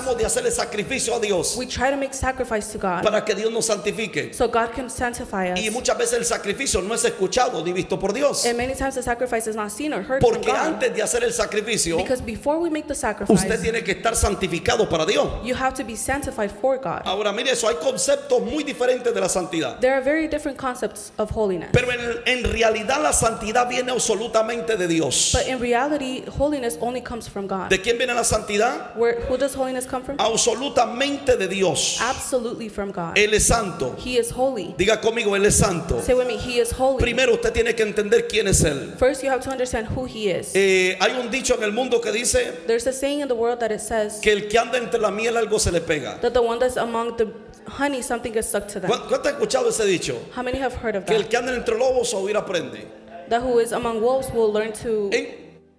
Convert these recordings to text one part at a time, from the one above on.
tratamos de hacerle sacrificio a Dios We try to make sacrifice to God para que Dios nos santifique. so God can sanctify us. Y muchas veces el sacrificio no es escuchado ni visto por Dios. And many times the sacrifice is not seen or heard from Porque God. antes de hacer el sacrificio, Because before we make the sacrifice, usted tiene que estar santificado para Dios. you have to be sanctified for God. Ahora mire eso, hay conceptos muy diferentes de la santidad. There are very different concepts of holiness. Pero en realidad la santidad viene absolutamente de Dios. But in reality, holiness only comes from God. ¿De quién viene la santidad? Who does holiness come from? Absolutamente de Dios. Absolutely from God. Él es santo. He is holy. Diga conmigo, Él es santo. Say with me, He is holy. Primero usted tiene que entender quién es Él. First, you have to understand who He is. Hay un dicho en el mundo que dice There's a saying in the world that it says que el que anda entre la miel algo se le pega. that the one that's among the honey, something gets stuck to them. ¿Cuánto ha escuchado ese dicho? How many have heard of Que el that? que anda entre lobos a oír aprende. That who is among wolves will learn to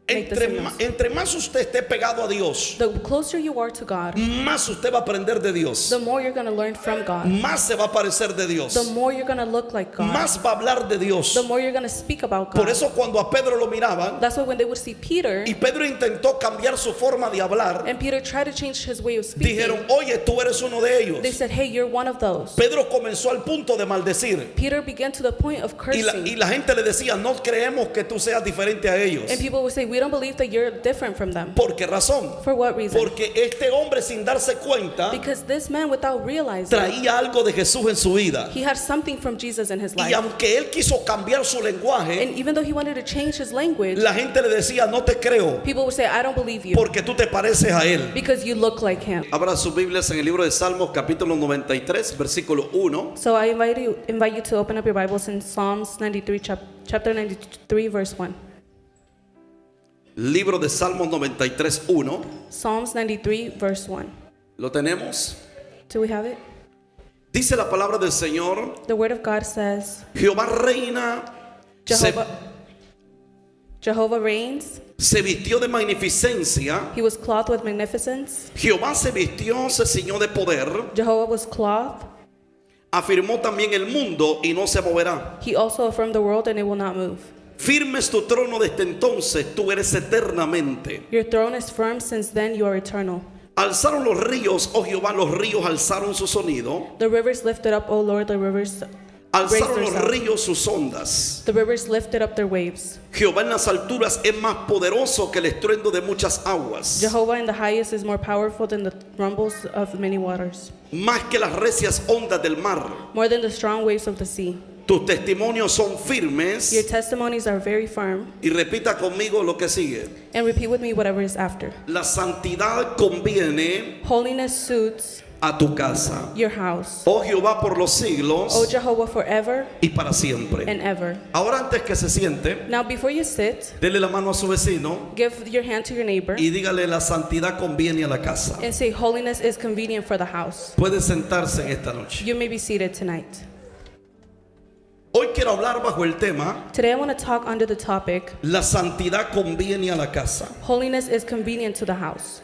Entre más usted esté pegado a Dios, The closer you are to God, más usted va a aprender de Dios. the more you're going to learn from God. Más se va a parecer de Dios. The more you're going to look like God. Más va a hablar de Dios. The more you're going to speak about Por God. eso cuando a Pedro lo miraban That's why when they would see Peter, y Pedro intentó cambiar su forma de hablar, and Peter tried to change his way of speaking, dijeron, oye, tú eres uno de they ellos. said, hey, you're one of those. Pedro comenzó al punto de maldecir. Peter began to the point of Y cursing. la gente le decía, no creemos que tú seas diferente a ellos. And people would say, we don't believe that you're different from them. ¿Por qué razón? For what reason? Porque este hombre sin darse cuenta Because this man, without realizing, traía algo de Jesús en su vida. he had something from Jesus in his Y life. aunque él quiso cambiar su lenguaje, And even though he wanted to change his language, la gente le decía, no te creo, people would say, I don't believe you porque tú te pareces a él. because you look like him. Abra sus Biblias en el libro de Salmos, capítulo 93, versículo 1. So I invite you to open up your Bibles in Psalms 93, chapter 93, verse 1. Libro de Salmos 93, 1. Psalms 93, verse 1. ¿Lo tenemos? Do we have it? Dice la palabra del Señor, The word of God says, Jehová reina, Jehovah reigns. se vistió de magnificencia. He was clothed with magnificence. Jehová se vistió, se ciñó de poder. Jehovah was clothed. Afirmó también el mundo y no se moverá. He also affirmed the world and it will not move. Firme es tu trono desde entonces, tú eres eternamente. Your throne is firm, since then you are eternal. Alzaron los ríos, oh Jehová, los ríos alzaron su sonido. The rivers lifted up, O Lord, the rivers raised Alzaron los their sound. ríos sus ondas. The rivers lifted up their waves. Jehová en las alturas es más poderoso que el estruendo de muchas aguas. Jehovah in the highest is more powerful than the rumbles of many waters, Más que las recias ondas del mar. more than the strong waves of the sea. Tus testimonios son Your firmes. testimonies are very firm. Y repita conmigo lo que sigue. And repeat with me whatever is after. La santidad conviene Holiness suits a tu casa. your house, Oh Jehová, por los O siglos Jehovah, forever y para siempre. and ever. Ahora antes que se siente, Now before you sit, dele la mano a su vecino give your hand to your neighbor y dígale, la santidad conviene a la casa. and say, holiness is convenient for the house. Puede sentarse en esta noche. You may be seated tonight. Hoy quiero hablar bajo el tema, Today I want to talk under the topic, la santidad conviene a la casa. holiness is convenient to the house.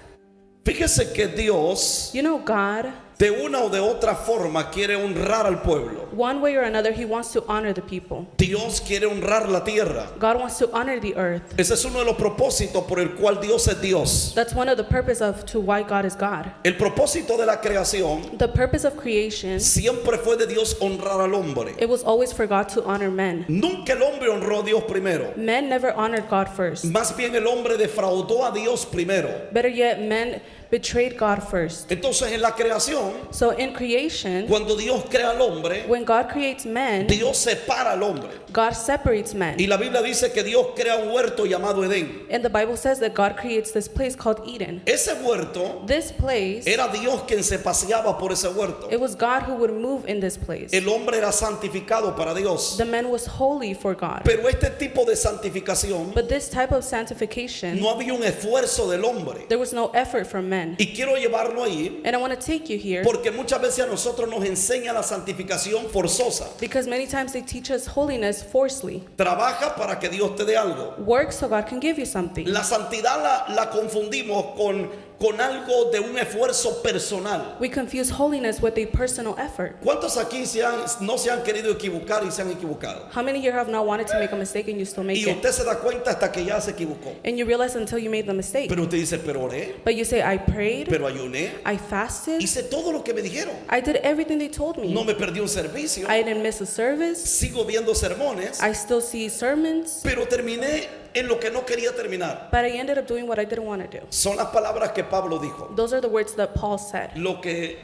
Fíjese que Dios, You know, God, de una o de otra forma, quiere honrar al pueblo. one way or another, He wants to honor the people. Dios quiere honrar la tierra. God wants to honor the earth. Ese es uno de los propósitos por el cual Dios es Dios. That's one of the purpose of to why God is God. El propósito de la creación The purpose of creation, siempre fue de Dios honrar al hombre. it was always for God to honor men. Nunca el hombre honró a Dios primero. Men never honored God first. Más bien el hombre defraudó a Dios primero. Better yet, men betrayed God first. Entonces en la creación, So in creation, cuando Dios crea al hombre, when God creates men, Dios separa al hombre. God separates men. Y la Biblia dice que Dios crea un huerto llamado Edén. And the Bible says that God creates this place called Eden. Ese huerto This place, era Dios quien se paseaba por ese huerto. it was God who would move in this place. El hombre era santificado para Dios. The man was holy for God. Pero este tipo de santificación, But this type of sanctification, no había un esfuerzo del hombre. there was no effort from men. Y quiero llevarlo ahí And I want to take you here porque muchas veces a nosotros nos enseña la santificación forzosa. because many times they teach us holiness forcefully. Trabaja para que Dios te dé algo. Work so God can give you something. La santidad la confundimos con algo de un esfuerzo personal. We confuse holiness with a personal effort. ¿Cuántos aquí no se han querido equivocar y se han equivocado? How many here have not wanted to make a mistake and you still make Y it? usted se da cuenta hasta que ya se equivocó. And you realize until you made the mistake. Pero usted dice, pero oré, But you say, I prayed, pero ayuné, I fasted, hice todo lo que me dijeron. I did everything they told me. No me perdí un servicio, I didn't miss a service, sigo viendo sermones, I still see sermons, pero terminé en lo que no quería terminar. but I ended up doing what I didn't want to do. Son las palabras que Pablo dijo. Those are the words that Paul said. Lo que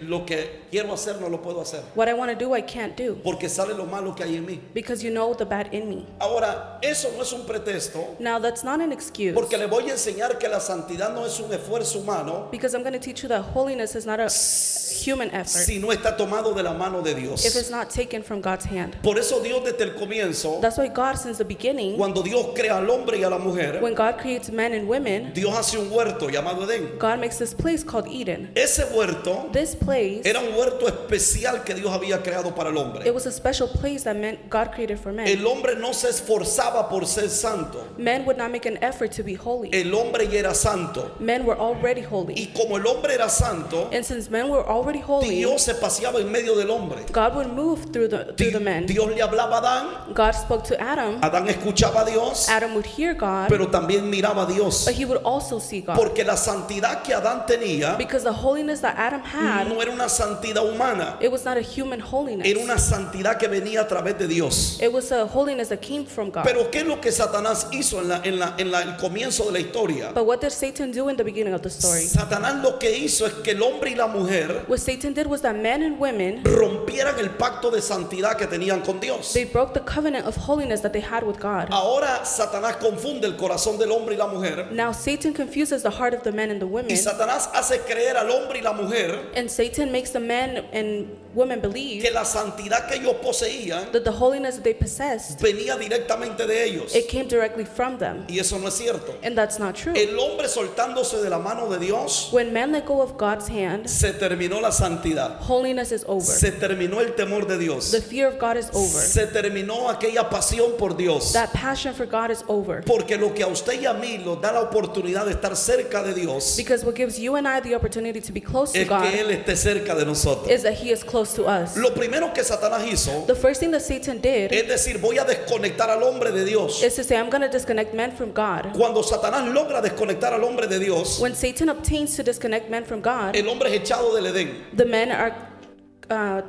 quiero hacer no lo puedo hacer, What I want to do, I can't do, porque sale lo malo que hay en mí. because you know the bad in me. Ahora, eso no es un pretexto, Now, that's not an excuse, porque le voy a enseñar que la santidad no es un esfuerzo humano, because I'm going to teach you that holiness is not a human effort si no está tomado de la mano de if Dios. it's not taken from God's hand. Por eso Dios desde el comienzo, That's why God, since the beginning, cuando Dios crea al hombre y a la mujer, when God creates men and women, Dios hace un huerto llamado Edén. God makes this place called Eden. Ese huerto This place, era un huerto especial que Dios había creado para el it hombre. was a special place that God created for men. El hombre no se esforzaba por ser santo. Men would not make an effort to be holy. El hombre ya era santo. Men were already holy. Y como el hombre era santo, And since men were already holy, Dios se paseaba en medio del hombre. God would move through the men. Dios le hablaba a Adán. God spoke to Adam. Adán escuchaba a Dios, Adam would hear God, pero también miraba a Dios. but he would also see God. Porque la santidad que Adán tenía Because the holiness that Adam had, no era una santidad humana, it was not a human holiness. era una santidad que venía a través de Dios. It was a holiness that came from God. Pero ¿qué es lo que Satanás hizo en el comienzo de la historia? But what did Satan do in the beginning of the story? Satanás lo que hizo es que el hombre y la mujer What Satan did was that men and women, rompieran el pacto de santidad que tenían con Dios. they broke the covenant of holiness that they had with God. Ahora Satanás confunde el corazón del hombre y la mujer, Now Satan confuses the heart of the men and the women, y Satanás hace creer al hombre y la mujer and Satan makes the men and women believe que la santidad que ellos poseían that the holiness that they possessed, venía directamente de ellos. it came directly from them. Y eso no es cierto. And that's not true. El hombre soltándose de la mano de Dios, When men let go of God's hand, se terminó la santidad. holiness is over. Se terminó el temor de Dios. The fear of God is over. Se terminó aquella pasión por Dios. That passion for God is over. Porque lo que a usted y a mí nos da la oportunidad de estar cerca de Dios Because what gives you and I the opportunity to be close to es God que Él esté cerca de nosotros. is that He is close to us. Lo primero que Satanás hizo The first thing that Satan did es decir, voy a desconectar al hombre de Dios. is to say, I'm going to disconnect men from God. Cuando Satanás logra desconectar al hombre de Dios, When Satan obtains to disconnect men from God, el hombre es echado del Edén. the men are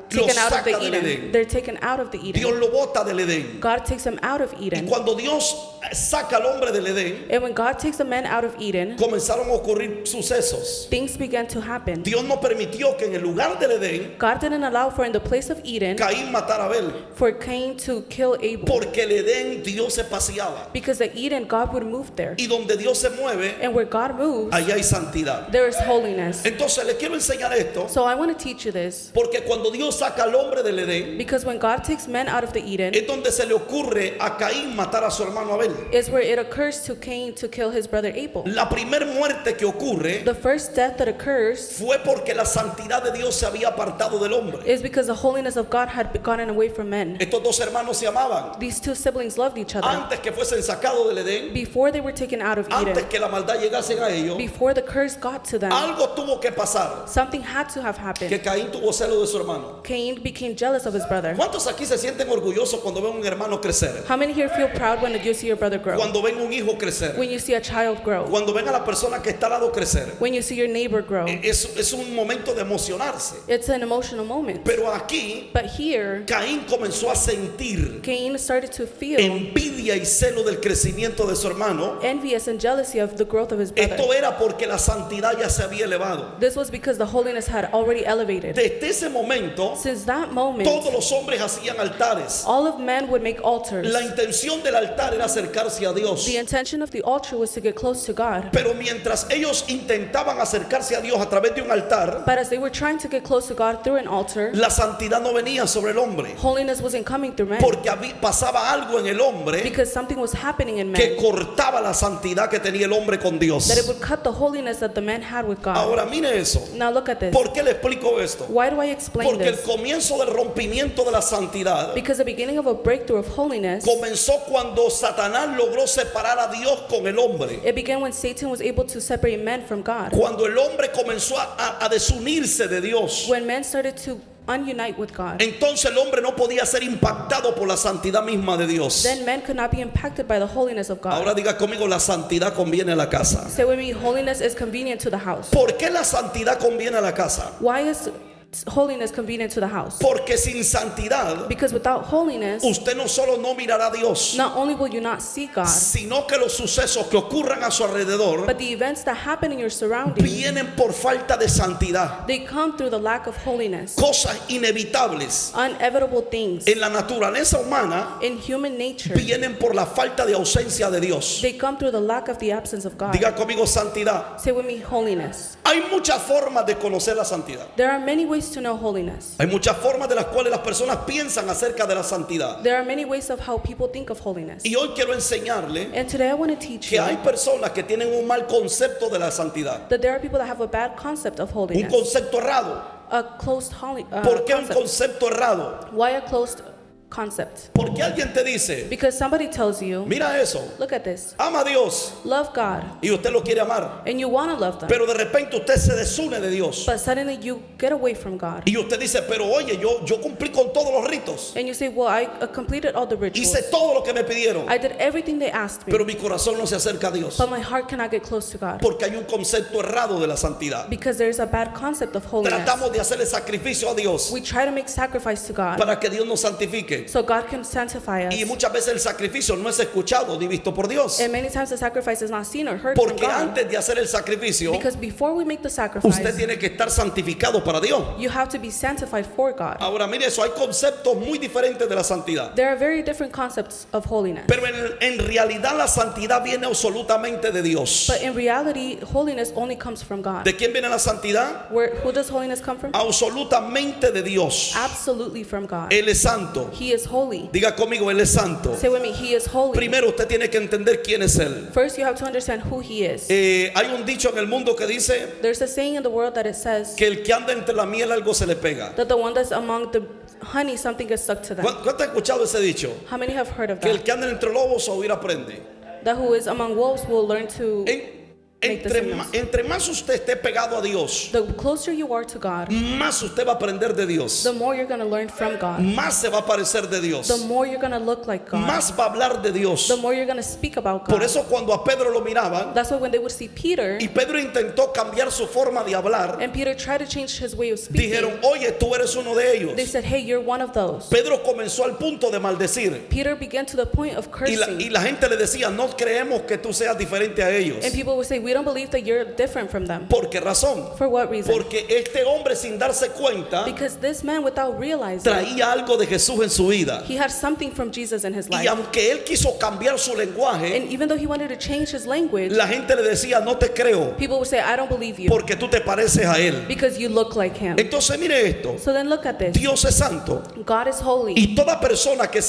taken out of saca the del Eden. Edén. They're taken out of the Dios Eden. lo bota del Edén. God takes them out of Y Eden. cuando Dios saca al hombre del Edén, And when God takes the men out of Eden, comenzaron a ocurrir sucesos. things began to happen. Dios no permitió que en el lugar del Edén God didn't allow for in the place of Eden Caín matara a Abel, for Cain to kill Abel. porque el Edén Dios se paseaba. Because the Eden, God would move there. Y donde Dios se mueve, And where God moves, allá hay santidad. there is holiness. Entonces le quiero enseñar esto, So I want to teach you this. porque cuando Dios saca al hombre del Edén, Because when God takes men out of the Eden, es donde se le ocurre a Caín matar a su hermano Abel. is where it occurs to Cain to kill his brother Abel. La primer muerte que ocurre The first death that occurs fue porque la santidad de Dios se había apartado del hombre. is because the holiness of God had gotten away from men. Estos dos hermanos se amaban. These two siblings loved each other. Antes que fuesen sacados del Edén, Before they were taken out of antes Eden, que la maldad llegase a ellos, before the curse got to them, algo tuvo que pasar, something had to have que happened. Caín tuvo celo de su hermano. Cain became jealous of his brother. ¿Cuántos aquí se sienten orgullosos cuando ven un hermano crecer? How many here feel proud when you see your brother grow? Cuando ven un hijo crecer, When you see a child grow? cuando ven a la persona que está al lado crecer, When you see your neighbor grow? es un momento de emocionarse. It's an emotional moment. Pero aquí But here, Caín comenzó a sentir Cain started to feel envidia y celo del crecimiento de su hermano. envious and jealousy of the growth of his brother. Esto era porque la santidad ya se había elevado. This was because the holiness had already elevated. Desde ese momento, Since that moment, todos los hombres hacían altares. all of men would make altars. La intención del altar era acercarse a Dios. The intention of the altar was to get close to God. Pero mientras ellos intentaban acercarse a Dios a través de un altar, But as they were trying to get close to God through an altar, la santidad no venía sobre el hombre. holiness wasn't coming through men. Porque pasaba algo en el hombre Because something was happening in que men cortaba la santidad que tenía el hombre con Dios. that it would cut the holiness that the men had with God. Ahora mire eso. Now look at this. ¿Por qué le explico esto? Why do I explain explain Porque el this. comienzo del rompimiento de la santidad Because the beginning of a breakthrough of holiness, comenzó cuando Satanás logró separar a Dios con el hombre. it began when Satan was able to separate men from God. Cuando el hombre comenzó a desunirse de Dios. When men started to unite with God, Entonces el hombre no podía ser impactado por la santidad misma de Dios. then men could not be impacted by the holiness of God. Ahora diga conmigo, la santidad conviene a la casa. Say with me, holiness is convenient to the house. ¿Por qué la santidad conviene a la casa? Why is holiness convenient to the house? Porque sin santidad Because without holiness, usted no solo no mirará a Dios, not only will you not see God, sino que los sucesos que ocurran a su alrededor but the events that happen in your surroundings, vienen por falta de santidad. they come through the lack of holiness. Cosas inevitables Inevitable things en la naturaleza humana in human nature, vienen por la falta de ausencia de Dios. they come through the lack of the absence of God. Diga conmigo, santidad. Say with me, holiness. Hay muchas formas de conocer la santidad. There are many ways to know holiness. Hay muchas formas de las cuales las personas piensan acerca de la santidad. There are many ways of how people think of holiness. Y hoy quiero enseñarle And today I want to teach que you hay personas que tienen un mal concepto de la santidad, that there are people that have a bad concept of un holiness. concepto errado. A closed ¿Por qué un concept. concepto errado? Why a closed concept? Porque alguien te dice, Because somebody tells you, mira eso, look at this, ama a Dios, love God, y usted lo quiere amar, and you want to love them, pero de repente usted se desune de Dios but suddenly you get away from God. y usted dice, pero oye, yo cumplí con todos los ritos, And you say, well, I completed all the rituals. hice todo lo que me pidieron, I did everything they asked me, pero mi corazón no se acerca a Dios, but my heart cannot get close to God. porque hay un concepto errado de la santidad. Because there is a bad concept of holiness. Tratamos de hacerle sacrificio a Dios We try to make sacrifice to God para que Dios nos santifique, so God can sanctify us. y muchas veces el sacrificio no es escuchado ni visto por Dios, And many times the sacrifice is not seen or heard from porque God. antes de hacer el sacrificio Because before we make the sacrifice, usted tiene que estar santificado para Dios. you have to be sanctified for God. Ahora mire eso, hay conceptos muy diferentes de la santidad, There are very different concepts of holiness. pero en realidad la santidad viene absolutamente de Dios. But in reality, holiness only comes from God. ¿De quién viene la santidad? Who does holiness come from? Absolutamente de Dios. Absolutely from God. Él es santo. He is holy. Diga conmigo, Él es santo. Say with me, He is holy. Primero usted tiene que entender quién es Él. First, you have to understand who He is. Hay un dicho en el mundo que dice There's a saying in the world that it says que el que anda entre la miel algo se le pega. that the one that's among the honey, something gets stuck to them. ¿Cuánto ha escuchado ese dicho? How many have heard of Que el that? que anda entre lobos a oír aprende. That who is among wolves will learn to. Entre más usted esté pegado a Dios, The closer you are to God, más usted va a aprender de Dios, the more you're going to learn from God. más se va a parecer de Dios, The more you're going to look like God. más va a hablar de Dios. The more you're going to speak about Por God. eso cuando a Pedro lo miraban That's why when they would see Peter, y Pedro intentó cambiar su forma de hablar, and Peter tried to change his way of speaking, dijeron, oye, tú eres uno de they ellos. said, hey, you're one of those. Pedro comenzó al punto de maldecir Peter began to the point of y cursing. la gente le decía, no creemos que tú seas diferente a ellos. And people would say, we don't believe that you're different from them. ¿Por qué razón? For what reason? Porque este hombre sin darse cuenta Because this man, without realizing, traía algo de Jesús en su vida. he had something from Jesus in his Y life. aunque él quiso cambiar su lenguaje, And even though he wanted to change his language, la gente le decía, no te creo, people would say, I don't believe you porque tú te pareces a él. because you look like him. Entonces mire esto, So then look at this. Dios es santo God is holy. y toda persona que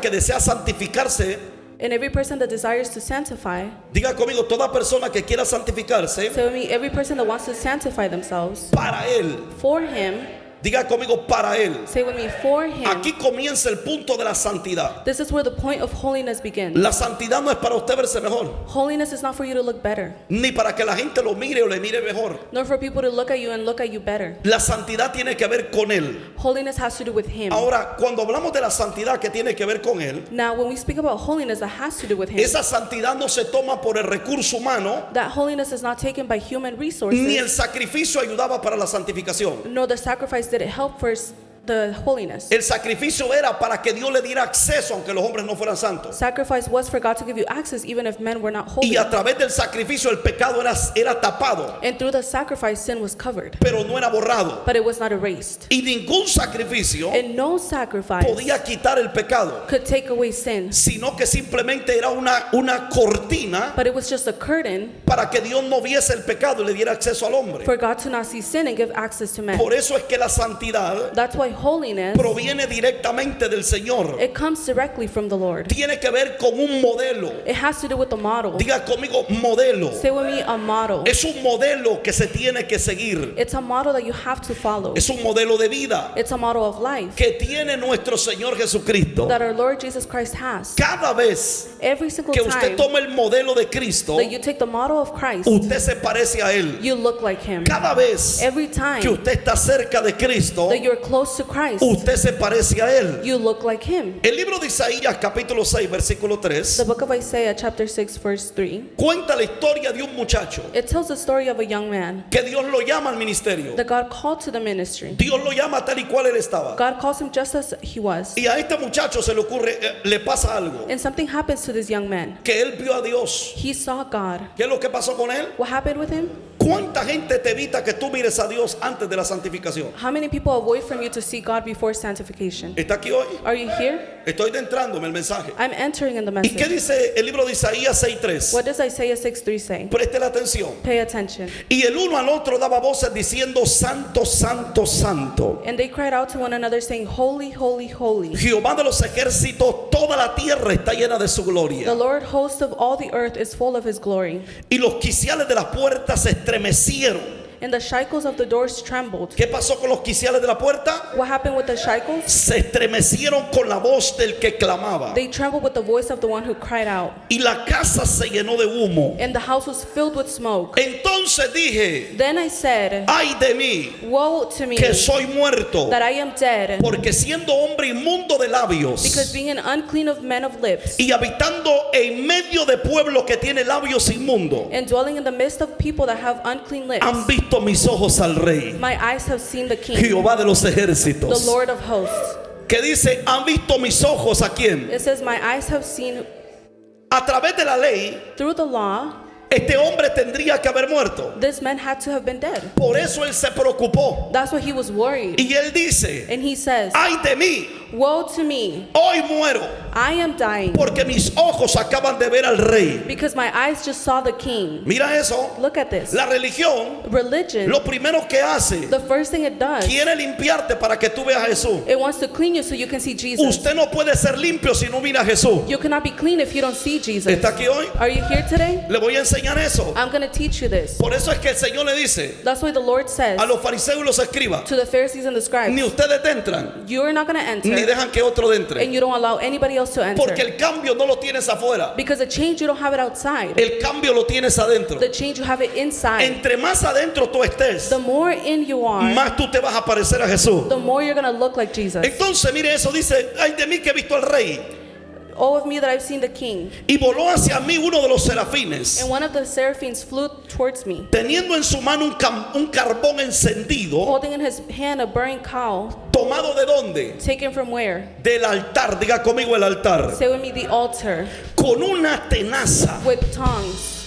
desea santificarse, And every person that desires to sanctify, diga conmigo, toda persona que quiera santificarse so I mean, every person that wants to sanctify themselves, para él, for him, diga conmigo, para él. say with me, for him, Aquí comienza el punto de la santidad. this is where the point of holiness begins. La santidad no es para usted verse mejor, Holiness is not for you to look better, ni para que la gente lo mire o le mire mejor. nor for people to look at you and look at you better. La santidad tiene que ver con él. Holiness has to do with him. Ahora, cuando hablamos de la santidad que tiene que ver con él, Now, when we speak about holiness, that has to do with him. esa santidad no se toma por el recurso humano, That holiness is not taken by human ni el resources, sacrificio ayudaba para la santificación. nor the sacrifice did it help for the holiness. El sacrificio era para que Dios le diera acceso aunque los hombres no fueran santos. Sacrifice was for God to give you access even if men were not holy. Y a través del sacrificio el pecado era tapado, And through the sacrifice, sin was covered, pero no era borrado. but it was not erased. Y ningún sacrificio And no sacrifice podía quitar el pecado, could take away sin, sino que simplemente era una cortina but it was just a curtain para que Dios no viese el pecado y le diera acceso al hombre. for God to not see sin and give access to men. Por eso es que la santidad That's why holiness, proviene directamente del Señor. it comes directly from the Lord. Tiene que ver con un modelo. It has to do with the model. Diga conmigo, modelo. Say with me, a model. Es un modelo que se tiene que seguir. It's a model that you have to follow. Es un modelo de vida It's a model of life que tiene nuestro Señor Jesucristo. that our Lord Jesus Christ has. Cada vez Every single que usted time toma el modelo de Cristo, that you take the model of Christ, usted se parece a Él. you look like Him. Cada vez Every time que usted está cerca de Cristo, that you're close to Christ, usted se parece a Él. you look like Him. El libro de Isaías capítulo 6 versículo The 3 book of Isaiah chapter 6 verse 3, cuenta la historia de un muchacho it tells the story of a young man que Dios lo llama al ministerio. that God called to the ministry. Dios lo llama tal y cual él estaba. God calls him just as he was. Y a este muchacho se le ocurre, le pasa algo, And something happens to this young man. que él vio a Dios. He saw God. ¿Qué es lo que pasó con él? What happened with him? ¿Cuánta gente te evita que tú mires a Dios antes de la santificación? How many people avoid from you to see God before sanctification? ¿Está aquí hoy? Are you here? Estoy entrándome el mensaje. I'm entering in the ¿Y qué message. dice el libro de Isaías 6:3? What does Isaiah 6:3 say? Preste la atención. Pay attention. Y el uno al otro daba voces diciendo: Santo, Santo, Santo, And they cried out to one another saying, Holy, holy, holy. Jehová de los ejércitos, toda la tierra está llena de su The gloria. Lord host of all the earth is full of his glory. Y los quiciales de las puertas se estremecieron. And the shackles of the doors trembled. ¿Qué pasó con los quiciales de la puerta? What happened with the shackles? Se estremecieron con la voz del que clamaba. They trembled with the voice of the one who cried out. Y la casa se llenó de humo. And the house was filled with smoke. Entonces dije: Then I said, ay de mí, Woe to me que soy muerto, that I am dead, porque siendo hombre inmundo de because labios being an unclean of men of lips, y habitando en medio de pueblo que tiene labios inmundos, and dwelling in the midst of people that have unclean lips, han visto mis ojos al Rey, my eyes have seen the King, Jehová de los the ejércitos. Lord of hosts. Que dice: han visto mis ojos a quién. It says, my eyes have seen. A través de la ley, Through the law, este hombre tendría que haber muerto. this man had to have been dead. Por eso él se preocupó. That's why he was worried. Y él dice: And he says, ay de mí, Woe to me, hoy muero, I am dying, porque mis ojos acaban de ver al Rey. because my eyes just saw the King. Mira eso. Look at this. La religión, Religion, lo primero que hace, the first thing it does, quiere limpiarte para que tú veas a Jesús. it wants to clean you so you can see Jesus. Usted no puede ser limpio si no mira a Jesús. You cannot be clean if you don't see Jesus. ¿Está aquí hoy? Are you here today? Le voy a enseñar eso. I'm going to teach you this. Por eso es que el Señor le dice That's why the Lord says a los fariseos y los escribas: to the Pharisees and the scribes, ni ustedes entran, you're not going to ni enter, dejan que otro entre. and you don't allow anybody else to Porque enter. el cambio no lo tienes afuera, Because the change, you don't have it outside. el cambio lo tienes adentro. The change, you have it inside. Entre más adentro tú estés, The more in you are, más tú te vas a parecer a Jesús. the more you're going to look like Jesus. Entonces mire eso, dice: ay de mí que he visto al Rey. Oh, of me that I've seen the King. Y voló hacia mí uno de los serafines, And one of the seraphims flew towards me, teniendo en su mano un carbón encendido, holding in his hand a burning coal. tomado de dónde? Taken from where? Del altar. Diga conmigo, el altar. Say with me, the altar, Con una tenaza. with tongues.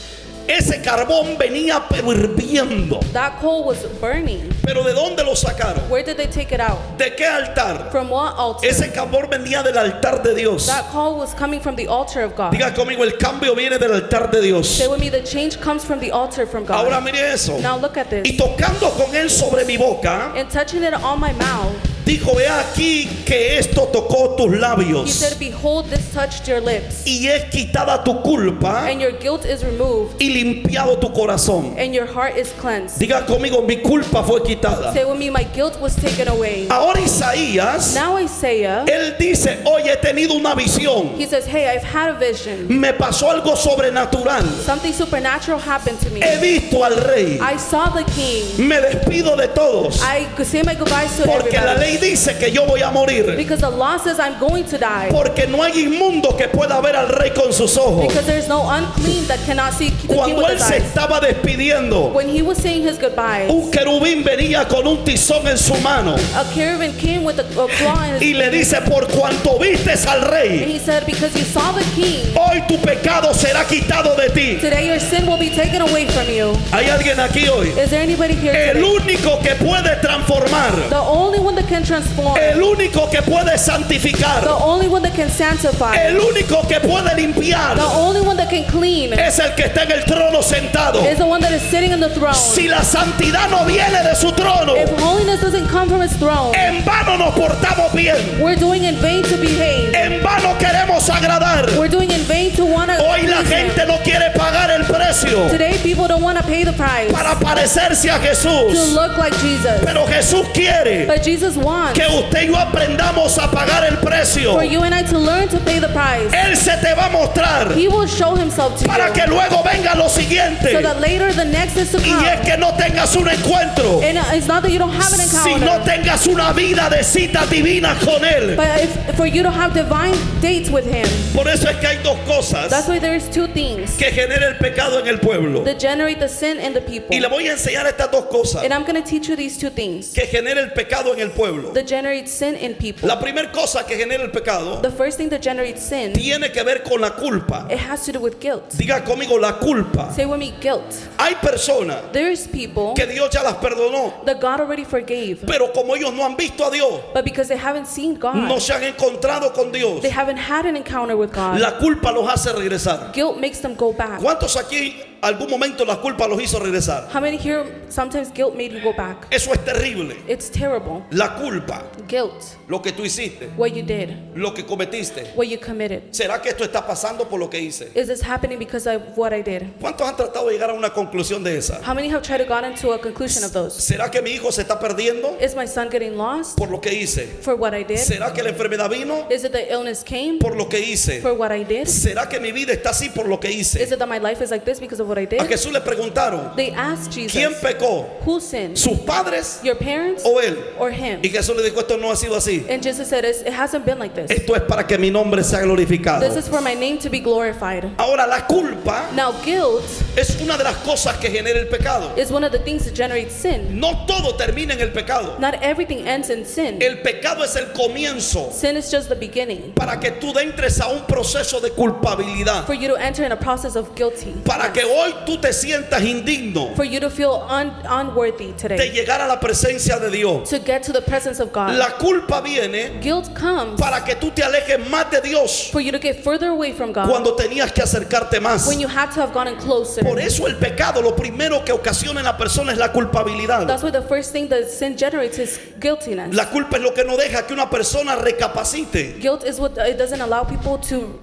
Ese carbón venía pero hirviendo. That coal was burning. Pero ¿de dónde lo sacaron? Where did they take it out? ¿De qué altar? From what altar? Ese carbón venía del altar de Dios. That coal was coming from the altar of God. Diga conmigo, el cambio viene del altar de Dios. Say with me, the change comes from the altar from God. Ahora mire eso. Now look at Y this. tocando con él sobre mi boca, And touching it on my mouth, dijo: he aquí que esto tocó tus he labios, said, Behold, this touched your lips, y es quitada tu culpa and your guilt is removed, y limpiado tu corazón. and your heart is cleansed. Diga conmigo, mi culpa fue quitada. Say with me, my guilt was taken away. Ahora Isaías, Now Isaiah, él dice: hoy he tenido una visión, he says, Hey, I've had a vision. me pasó algo sobrenatural, Something supernatural happened to me. he visto al Rey, I saw the King. me despido de todos, I could say my goodbyes to porque la everybody. ley dice que yo voy a morir, Because the law says I'm going to die. porque no hay inmundo que pueda ver al Rey con sus ojos. Because there's no unclean that cannot see the King Cuando with él his se eyes. estaba despidiendo, When he was saying his goodbyes, un querubín venía con un tizón en su mano a cherubim came with a claw in his y le dice: por cuanto vistes al and Rey, he said, Because you saw the King, hoy tu pecado será quitado de ti. today your sin will be taken away from you. ¿Hay alguien aquí hoy? Is there anybody here El today? único que puede transformar The only one that can transform. el único que puede santificar, The only one that can sanctify. el único que puede limpiar, The only one that can clean es el que está en el trono sentado. is the one that is sitting on the throne. Si la santidad no viene de su trono, If holiness doesn't come from his throne, en vano nos portamos bien, we're doing in vain to behave. en vano queremos agradar. We're doing in vain to want to Hoy la please him. gente no quiere pagar el precio Today people don't want to pay the price para parecerse a to Jesús, look like Jesus. pero Jesús quiere But Jesus wants que usted y yo aprendamos a pagar el precio. for you and I to learn to pay the price. Él se te va a mostrar He will show himself to para you que luego venga lo siguiente, so that later the next is to y come. es que no tengas un encuentro, And it's not that you don't have an si encounter, no tengas una vida de citas divinas con Él. but if, for you to have divine dates with him. Por eso es que hay dos cosas That's why there's two things que genera el pecado en el pueblo. that generate the sin in the people. Y le voy a enseñar estas dos cosas And I'm going to teach you these two things que genera el pecado en el pueblo. that generate sin in people. La primera cosa que genera el pecado The first thing that generates sin, tiene que ver con la culpa. it has to do with guilt. Diga conmigo la culpa. Say with me, guilt. Hay personas There's people que Dios ya las perdonó, that God already forgave, pero como ellos no han visto a Dios, but because they haven't seen no God, se han encontrado con Dios, they haven't had an encounter with God, la culpa los hace regresar. guilt makes them go back. ¿Cuántos aquí algún momento la culpa los hizo regresar? How many here, sometimes guilt made you go back? Eso es terrible. It's terrible. La culpa, Guilt, lo que tú hiciste, what you did, lo que cometiste. what you committed. ¿Será que esto está pasando por lo que hice? Is this happening because of what I did? ¿Cuántos han tratado de llegar a una conclusión de esa? How many have tried to get into a conclusion of those? ¿Será que mi hijo se está perdiendo Is my son getting lost por lo que hice? for what I did? ¿Será que la enfermedad vino Is it the illness came por lo que hice? for what I did? ¿Será que mi vida está así por lo que Is hice? it that my life is like this because of what I A did? Jesús le preguntaron, They asked ¿quién Jesus, pecó? who sinned? ¿Sus padres Your parents o él? or him? Y Jesús le dijo, esto no ha sido así. And Jesus said, it hasn't been like this. Esto es para que mi nombre sea glorificado. This is for my name to be glorified. Ahora, la culpa Now, guilt es una de las cosas que genera el pecado. is one of the things that generates sin. No todo termina en el pecado. Not everything ends in sin. El pecado es el comienzo Sin is just the beginning para que tú entres a un proceso de culpabilidad. for you to enter in a process of guilty. Para que hoy tú te sientas indigno For you to feel unworthy de today. llegar a la presencia de Dios. To get to the presence of God. La culpa viene Guilt comes para que tú te alejes más de Dios for you to get further away from God cuando tenías que acercarte más. when you had to have gotten closer. Por eso el pecado, lo primero que ocasiona en la persona es la culpabilidad. That's why the first thing that sin generates is guiltiness. La culpa es lo que no deja que una persona recapacite Guilt is what it doesn't allow people to.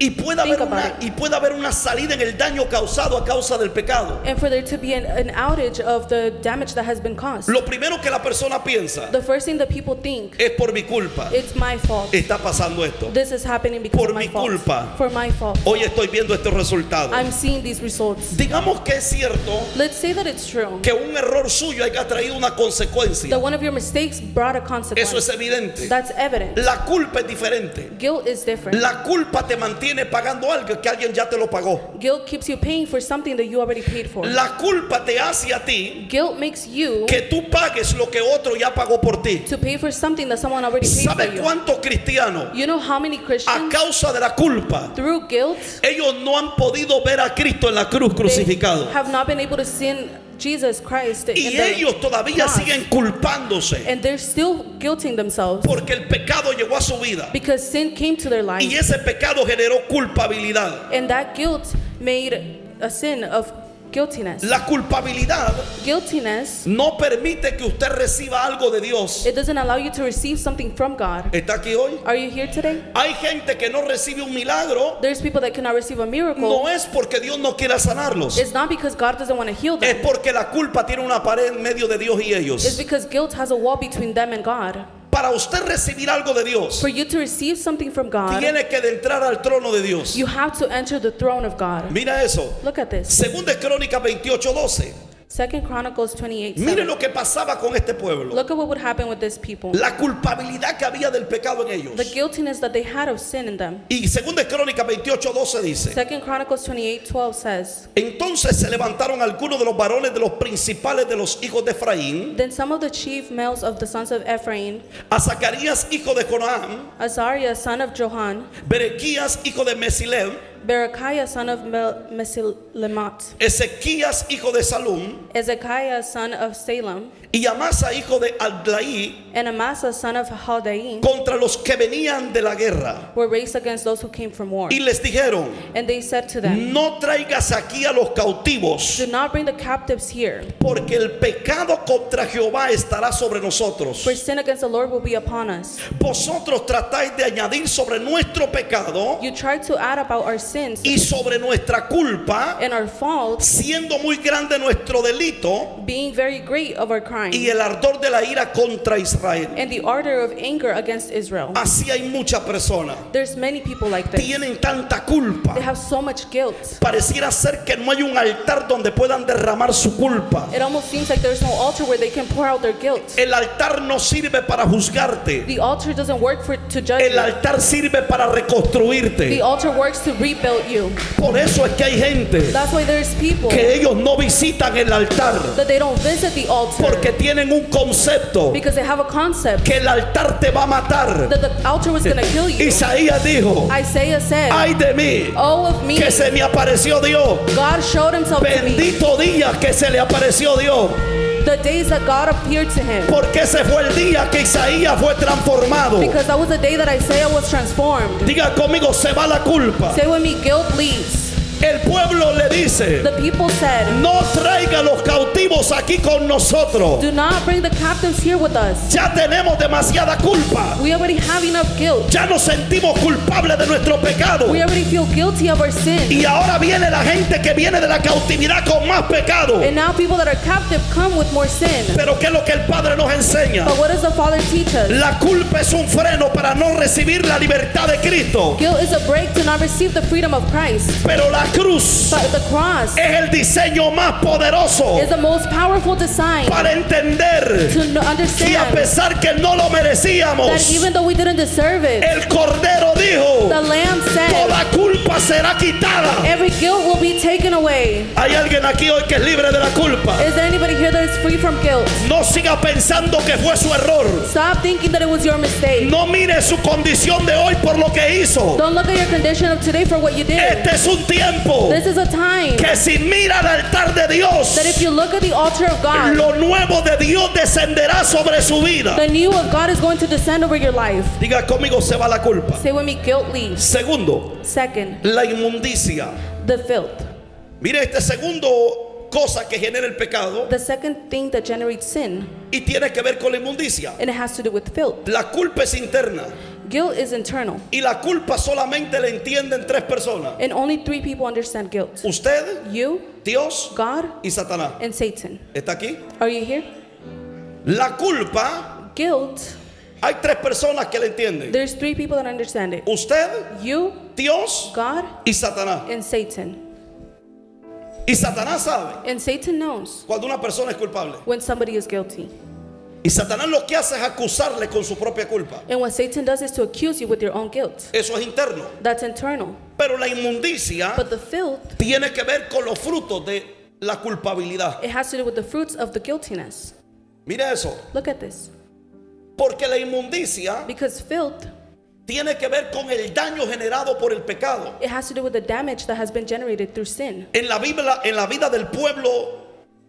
y pueda haber una salida en el daño causado a causa del pecado. And for there to be an outage of the damage that has been caused. Lo primero que la persona piensa The first thing that people think, es por mi culpa. it's my fault. Está pasando esto. This is happening because Por of my mi fault. culpa. For my fault. Hoy estoy viendo estos resultados. I'm seeing these results. Digamos que es cierto Let's say that it's true. que un error suyo haya traído una consecuencia. That one of your mistakes brought a consequence. Eso es evidente. That's evident. La culpa es diferente. Guilt is different. La culpa te mantiene pagando algo que alguien ya te lo pagó. Guilt keeps you paying for something that you already paid for. La culpa te hace a ti Guilt makes you que tú pagues lo que otro ya pagó por ti. to pay for something that someone already paid for ¿Sabe you. cuántos cristianos You know how many a Christians, causa de la culpa through guilt, ellos no han podido ver a Cristo en la cruz they crucificado? have not been able to see Jesus Christ in Y the ellos todavía cross. siguen culpándose And they're still guilting themselves porque el pecado llegó a su vida because sin came to their y life. ese pecado generó culpabilidad. And that guilt made a sin of guiltiness. La culpabilidad Guiltiness, no permite que usted reciba algo de Dios. it doesn't allow you to receive something from God. ¿Está aquí hoy? Are you here today? Hay gente que no recibe un milagro, There's people that cannot receive a miracle. no es porque Dios no quiera sanarlos, It's not because God doesn't want to heal es them. porque la culpa tiene una pared en medio de Dios y It's ellos. because guilt has a wall between them and God. Para usted recibir algo de Dios, For you to receive something from God, tiene que entrar al trono de Dios. you have to enter the throne of God. Mira eso. Look at this. Segunda Crónicas 28:12. 2 Chronicles 28:7. Mire lo que pasaba con este pueblo. Look at what would happen with this people. La culpabilidad que había del pecado en ellos. The guiltiness that they had of sin in them. Y Segunda Crónicas 28:12 dice: 2 Chronicles 28:12 says, entonces se levantaron algunos de los varones de los principales de los hijos de Efraín, Then some of the chief males of the sons of Ephraim, a Zacarías hijo de Jonaam, Azariah son of Johan, Berequías hijo de Mesilem, Berechiah son of Lemot, Ezequías, hijo de Salum, Ezekiah, son of Salem, y Amasa, hijo de Adlai, and Amasa, son of Haldaim, contra los que venían de la guerra. were raised against those who came from war. Y les dijeron, And they said to them, no traigas aquí a los cautivos, do not bring the captives here, porque el pecado contra Jehová estará sobre nosotros. for sin against the Lord will be upon us. Vosotros tratáis de añadir sobre nuestro pecado You tried to add about our sins y sobre nuestra culpa, and our faults, siendo muy grande nuestro delito being very great of our crime, y el ardor de la ira contra Israel. and the ardor of anger against Israel. Así hay muchas personas. There's many people like this. Tienen tanta culpa. They have so much guilt. Pareciera ser que no hay un altar donde puedan derramar su culpa. It almost seems like there's no altar where they can pour out their guilt. El altar no sirve para juzgarte. The altar doesn't work to judge El you. altar sirve para The reconstruirte. altar works to rebuild you. Por eso es que hay gente That's why there's people que ellos no visitan el altar that they don't visit the altar porque tienen un concepto because they have a concept que el altar te va a matar. that the altar was going to kill you. Isaías dijo, Isaiah said, ay de mí "Oh of me, que se me apareció Dios. God showed himself to me." Bendito día que se le apareció Dios, The days that God appeared to him, porque ese fue el día que Isaías fue transformado. because that was the day that Isaiah was transformed. Diga conmigo, se va la culpa. Say with me, guilt leaves. El pueblo le dice, The people said, no traiga los cautivos aquí con nosotros. "Do not bring the captives here with us. Ya tenemos demasiada culpa. We already have enough guilt. Ya nos sentimos culpables de nuestro pecado. We already feel guilty of our sin." Y ahora viene la gente que viene de la cautividad con más pecado. And now people that are captive come with more sin. Pero ¿qué es lo que el Padre nos enseña? But what does the Father teach us? La culpa es un freno para no recibir la libertad de Cristo. Guilt is a break to not receive the freedom of Christ. Pero la cruz But the cross es el diseño más poderoso is the most powerful design para entender to que a understand pesar que no lo that merecíamos, even though we didn't deserve it, el Cordero dijo, the Lamb said, toda culpa será quitada. every guilt will be taken away. Hay alguien aquí hoy que es libre de la culpa. Is there anybody here that is free from guilt? No siga pensando que fue su error. Stop thinking that it was your mistake. No mire su condición de hoy por lo que hizo. Don't look at your condition of today for what you did. Este es un tiempo This is a time que si mira al altar de Dios, that if you look at the altar of God, lo nuevo de Dios descenderá sobre su vida. the new of God is going to descend over your life. Diga conmigo, se va la culpa. Say with me, guilt leaves. Segundo, Second, la inmundicia. the filth. Mire, este segundo cosa que genera el pecado The second thing that generates sin, y tiene que ver con la inmundicia. and it has to do with filth. La culpa es interna Guilt is internal, y la culpa solamente la entienden tres personas: and only three people understand guilt. usted, You, Dios God, y Satanás. and Satan. ¿Está aquí? Are you here? La culpa, Guilt, hay tres personas que la entienden: there's three people that understand it. usted, You, Dios God, y Satanás. and Satan. Y Satanás sabe And Satan knows cuando una persona es culpable. when somebody is guilty. Y Satanás lo que hace es acusarle con su propia culpa. And what Satan does is to accuse you with your own guilt. Eso es interno. That's internal. Pero la inmundicia But the filth, tiene que ver con los frutos de la culpabilidad. it has to do with the fruits of the guiltiness. Mire eso. Look at this. Porque la inmundicia Because filth, tiene que ver con el daño generado por el pecado. it has to do with the damage that has been generated through sin. En la vida del pueblo,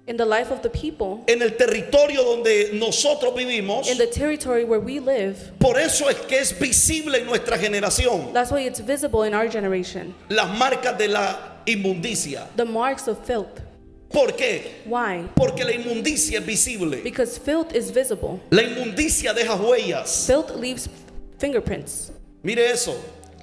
In the life of the people, en el territorio donde nosotros vivimos. in the territory where we live, Por eso es que es visible en nuestra generación that's why it's visible in our generation. las marcas de la inmundicia. The marks of filth. ¿Por qué? Why? Porque la inmundicia es visible. Because filth is visible. La inmundicia deja huellas. Filth leaves fingerprints. Mire eso.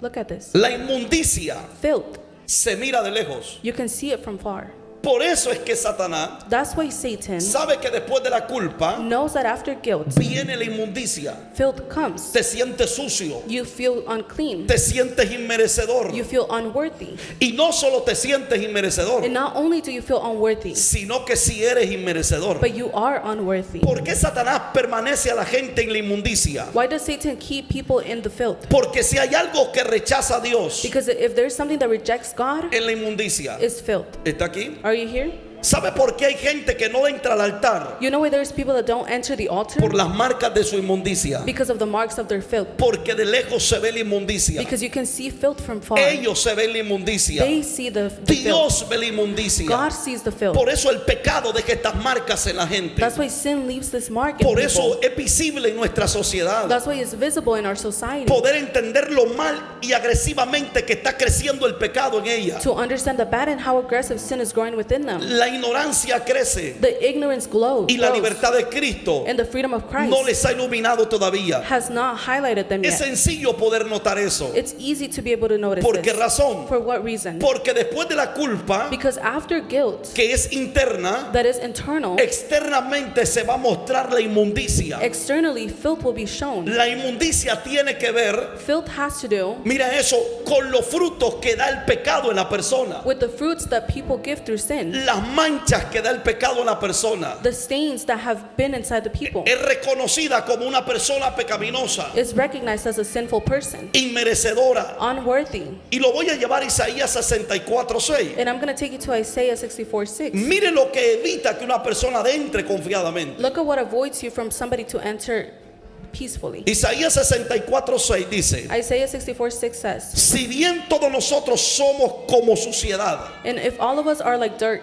Look at this. La inmundicia Filth, se mira de lejos. you can see it from far. Por eso es que Satanás That's why Satan sabe que después de la culpa knows that after guilt, viene la inmundicia. filth comes. Te sientes sucio. You feel unclean. Te sientes inmerecedor. You feel unworthy. Y no solo te sientes inmerecedor, And not only do you feel unworthy, sino que si eres inmerecedor. but you are unworthy. ¿Por qué Satanás permanece a la gente en la inmundicia? Why does Satan keep people in the filth? Porque si hay algo que rechaza a Dios Because if there's something that rejects God, en la inmundicia, it's filth. ¿está aquí? Are you here? ¿Sabe por qué hay gente que no entra al altar? You know why there's people that don't enter the altar? Por las marcas de su inmundicia. Because of the marks of their filth. Porque de lejos se ve la inmundicia. Because you can see filth from far. Ellos se ven la inmundicia. They see the filth. Dios ve la inmundicia. God sees the filth. Por eso el pecado deja estas marcas en la gente. That's why sin leaves this mark in Por people. eso es visible en nuestra sociedad. That's why it's visible in our society. Poder entender lo mal y agresivamente que está creciendo el pecado en ella. To understand the bad and how aggressive sin is growing within them. La ignorancia crece The ignorance glows. y la libertad de Cristo And the freedom of Christ no les ha iluminado todavía. has not highlighted them Es yet. sencillo poder notar eso. It's easy to be able to notice ¿Por qué this. razón? For what reason? Porque después de la culpa, Because after guilt que es interna, that is internal, externamente se va a mostrar la inmundicia. externally filth will be shown. La inmundicia tiene que ver, Filth has to do mira eso, con los frutos que da el pecado en la persona. with the fruits that people give through sin. Las manchas que da el pecado en la persona. The stains that have been inside the people Es reconocida como una persona pecaminosa, is recognized as a sinful person, inmerecedora. unworthy. Y lo voy a llevar a Isaías 64:6. And I'm going to take you to Isaiah 64:6. Mire lo que evita que una persona entre confiadamente. Look at what avoids you from somebody to enter peacefully. Isaías 64:6 dice: Isaiah 64:6 says, si bien todos nosotros somos como suciedad. and if all of us are like dirt,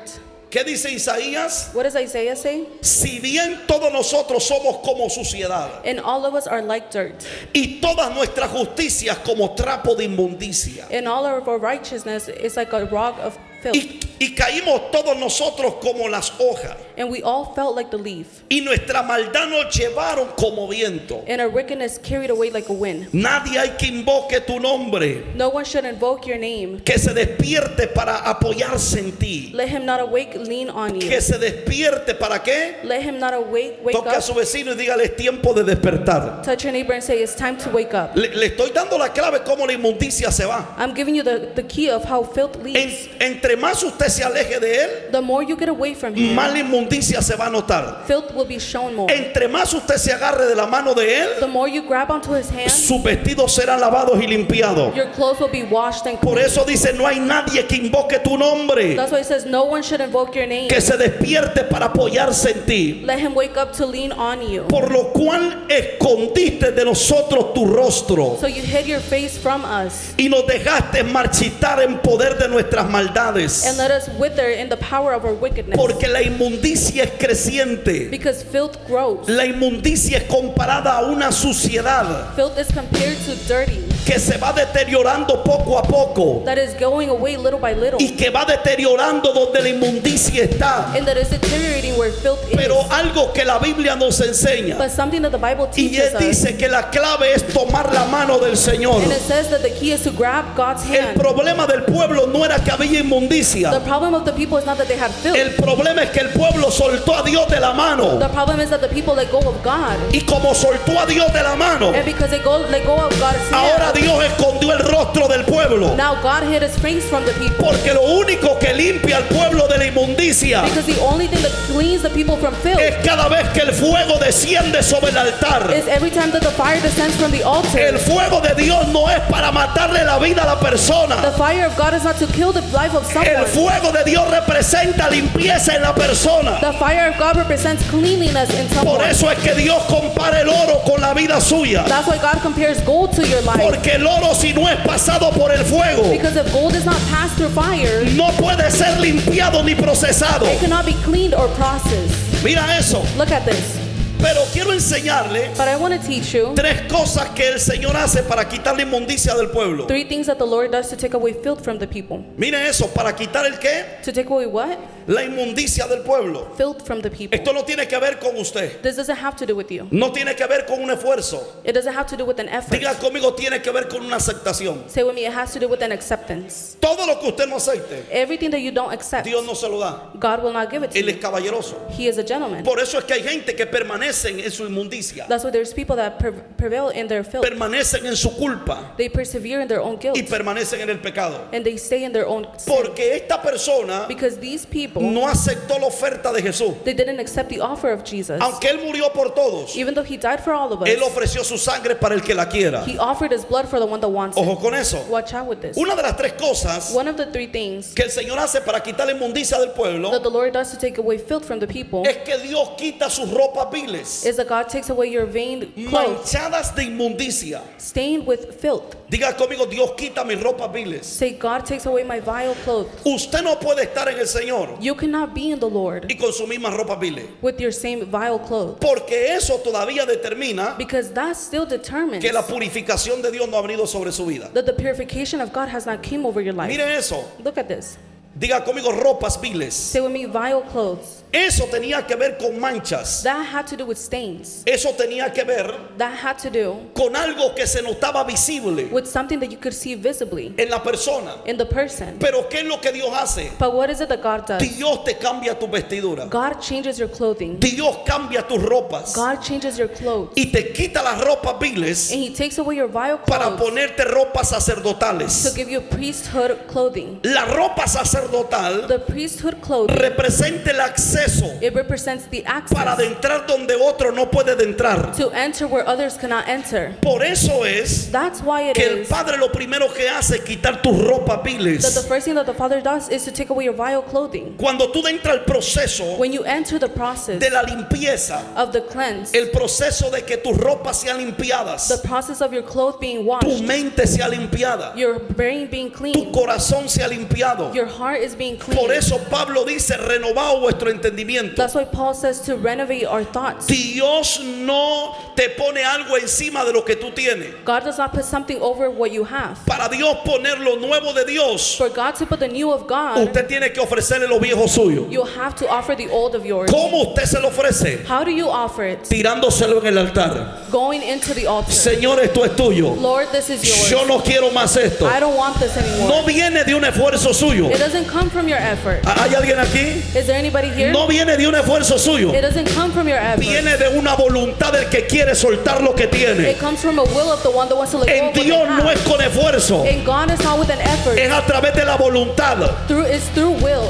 ¿Qué dice Isaías? what does Isaiah say? Si bien todos nosotros somos como suciedad And all of us are like dirt, y todas nuestras justicias como trapo de inmundicia. and all of our righteousness is like a rod of filth. Y caímos todos nosotros como las hojas. And we all felt like the leaf, Y nuestra maldad nos llevaron como viento. and our wickedness carried away like a wind. Nadie hay que invoque tu nombre, No one should invoke your name. que se despierte para apoyarse en ti. Let him not awake, lean on you. Que se despierte para qué. Let him not awake, wake Toque a up. su vecino y dígale: es tiempo de despertar. Touch your neighbor and say, it's time to wake up. Le estoy dando la clave cómo la inmundicia se va. I'm giving you the key of how filth leaves. Entre más usted se aleje de él, The more you get away from him, más la inmundicia se va a notar. filth will be shown more. Entre más usted se agarre de la mano de él, The more you grab onto his hand, sus vestidos serán lavados y limpiados. your clothes will be washed and Por clean. eso dice: no hay nadie que invoque tu nombre, That's why it says no one should invoke your name. que se despierte para apoyarse en ti. Let him wake up to lean on you. Por lo cual escondiste de nosotros tu rostro So you hid your face from us y nos dejaste marchitar en poder de nuestras maldades. and let us wither in the power of our wickedness. Porque la inmundicia es creciente. Because filth grows. La inmundicia es comparada a una suciedad Filth is compared to dirty que se va deteriorando poco a poco that is going away little by little, y que va deteriorando donde la inmundicia está. and that is deteriorating where filth is. Pero algo que la Biblia nos enseña, But something that the Bible y teaches él us, dice que la clave es tomar la mano del Señor. and it says that the key is to grab God's El hand. problema del pueblo no era que había The inmundicia. problem of the people is not that they had filth. El problema es que el pueblo soltó a Dios de la mano. The problem is that the people let go of God. Y como soltó a Dios de la mano, And because they let go of God's ahora hand, Dios escondió el rostro del pueblo. now God hid his face from the people. Porque lo único que limpia al pueblo de la inmundicia Because the only thing that cleans the people from filth es cada vez que el fuego desciende sobre el altar. is every time that the fire descends from the altar. El fuego de Dios no es para matarle la vida a la The persona. fire of God is not to kill the life of El someone. fuego de Dios representa limpieza en la persona. The fire of God represents cleanliness in Por someone. eso es que Dios compara el oro con la vida suya. That's why God compares gold to your life. Porque el oro, si no es pasado por el fuego, Because if gold is not passed through fire, no puede ser limpiado ni procesado. it cannot be cleaned or processed. Mira eso. Look at this. Pero quiero enseñarle But I want to teach you tres cosas que el Señor hace para quitar la inmundicia del pueblo. 3 things that the Lord does to take away filth from the people. Mire eso, para quitar el qué? To take away what? La inmundicia del pueblo. Filth from the people. Esto no tiene que ver con usted. This doesn't have to do with you. No tiene que ver con un esfuerzo. It doesn't have to do with an effort. Diga conmigo, tiene que ver con una aceptación. Say with me, it has to do with an acceptance. Todo lo que usted no acepte, Everything that you don't accept, Dios no se lo da. God will not give it to Él es you. caballeroso. He is a gentleman. Por eso es que hay gente que permanecen en su inmundicia, That's why there's people that prevail in their filth. permanecen en su culpa They persevere in their own guilt. y permanecen en el pecado. And they stay in their own sin. Porque esta persona Because these people people, no aceptó la oferta de Jesús. they didn't accept the offer of Jesus. Aunque Él murió por todos, Even though he died for all of Él us, ofreció su sangre para el que la quiera. he offered his blood for the one that wants it. Ojo con eso. Watch out with this. Una de las tres cosas One of the three things que el Señor hace para quitar la inmundicia del pueblo that the Lord does to take away filth from the people es que Dios quita sus ropas viles, is that God takes away your vain clothes manchadas de inmundicia. stained with filth. Diga conmigo, Dios quita mis ropas viles. Say, God takes away my vile clothes. Usted no puede estar en el Señor You cannot be in the Lord y con sus mismas ropas viles, with your same vile clothes, porque eso todavía determina because that still determines que la purificación de Dios no ha venido sobre su vida. that the purification of God has not came over your life. Mire eso. Look at this. Diga conmigo, ropas viles. Say with me, vile clothes. Eso tenía que ver con manchas. That had to do with stains. Eso tenía que ver That had to do con algo que se notaba visible with something that you could see visibly en la persona. in the person. Pero ¿qué es lo que Dios hace? But what is it that God does? Dios te cambia tu vestidura. God changes your clothing. Dios cambia tus ropas God changes your clothes. y te quita las ropas viles And he takes away your vile para clothes ponerte ropas to sacerdotales. give you priesthood clothing. La ropa sacerdotal The priesthood clothing, representa el acceso it represents the para access adentrar donde otro no puede entrar. to enter where others cannot enter. Por eso es That's why it que el is Padre lo primero que hace es quitar tus ropas that the viles. first thing that the Father does is to take away your vile clothing. Cuando tú entras al proceso When you enter the process de la limpieza, of the cleanse, el proceso de que tus ropas sean limpiadas, the process of your clothes being tu washed, mente sea limpiada, your brain being tu clean, corazón sea limpiado. your heart is being Por clean. eso Pablo dice, renovaos vuestro entendimiento. That's why Paul says to renovate our thoughts. Dios no te pone algo encima de lo que tú tienes. God does not put something over what you have. Para Dios poner lo nuevo de Dios, For God to put the new of God, usted tiene que ofrecerle lo viejo suyo. you have to offer the old of yours. ¿Cómo usted se lo ofrece? How do you offer it? Tirándoselo en el altar. Going into the altar. Señor, esto es tuyo. Lord, this is yours. Yo no quiero más esto. I don't want this anymore. No viene de un esfuerzo suyo. It doesn't come from your effort. ¿Hay alguien aquí? Is there anybody here? No viene de un esfuerzo suyo. It doesn't come from your effort. Viene de una voluntad del que quiere soltar lo que tiene. It comes from a will of the one that wants to let go En of what they Dios no have. es con esfuerzo, And God is not with an effort. es a través de la voluntad. It's through will.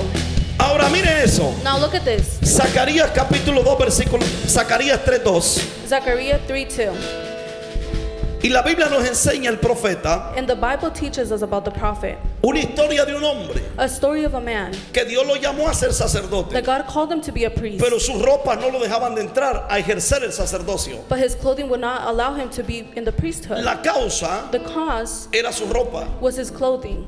Ahora mire eso. Now look at this. Zacarías capítulo 2 versículo Zacarías 3:2. Zechariah 3:2. Y la Biblia nos enseña el profeta And the Bible teaches us about the prophet. una historia de un hombre A story of a man que Dios lo llamó a ser sacerdote, that God called him to be a priest. pero sus ropas no lo dejaban de entrar a ejercer el sacerdocio. But his clothing would not allow him to be in the priesthood. La causa The cause era su ropa. was his clothing.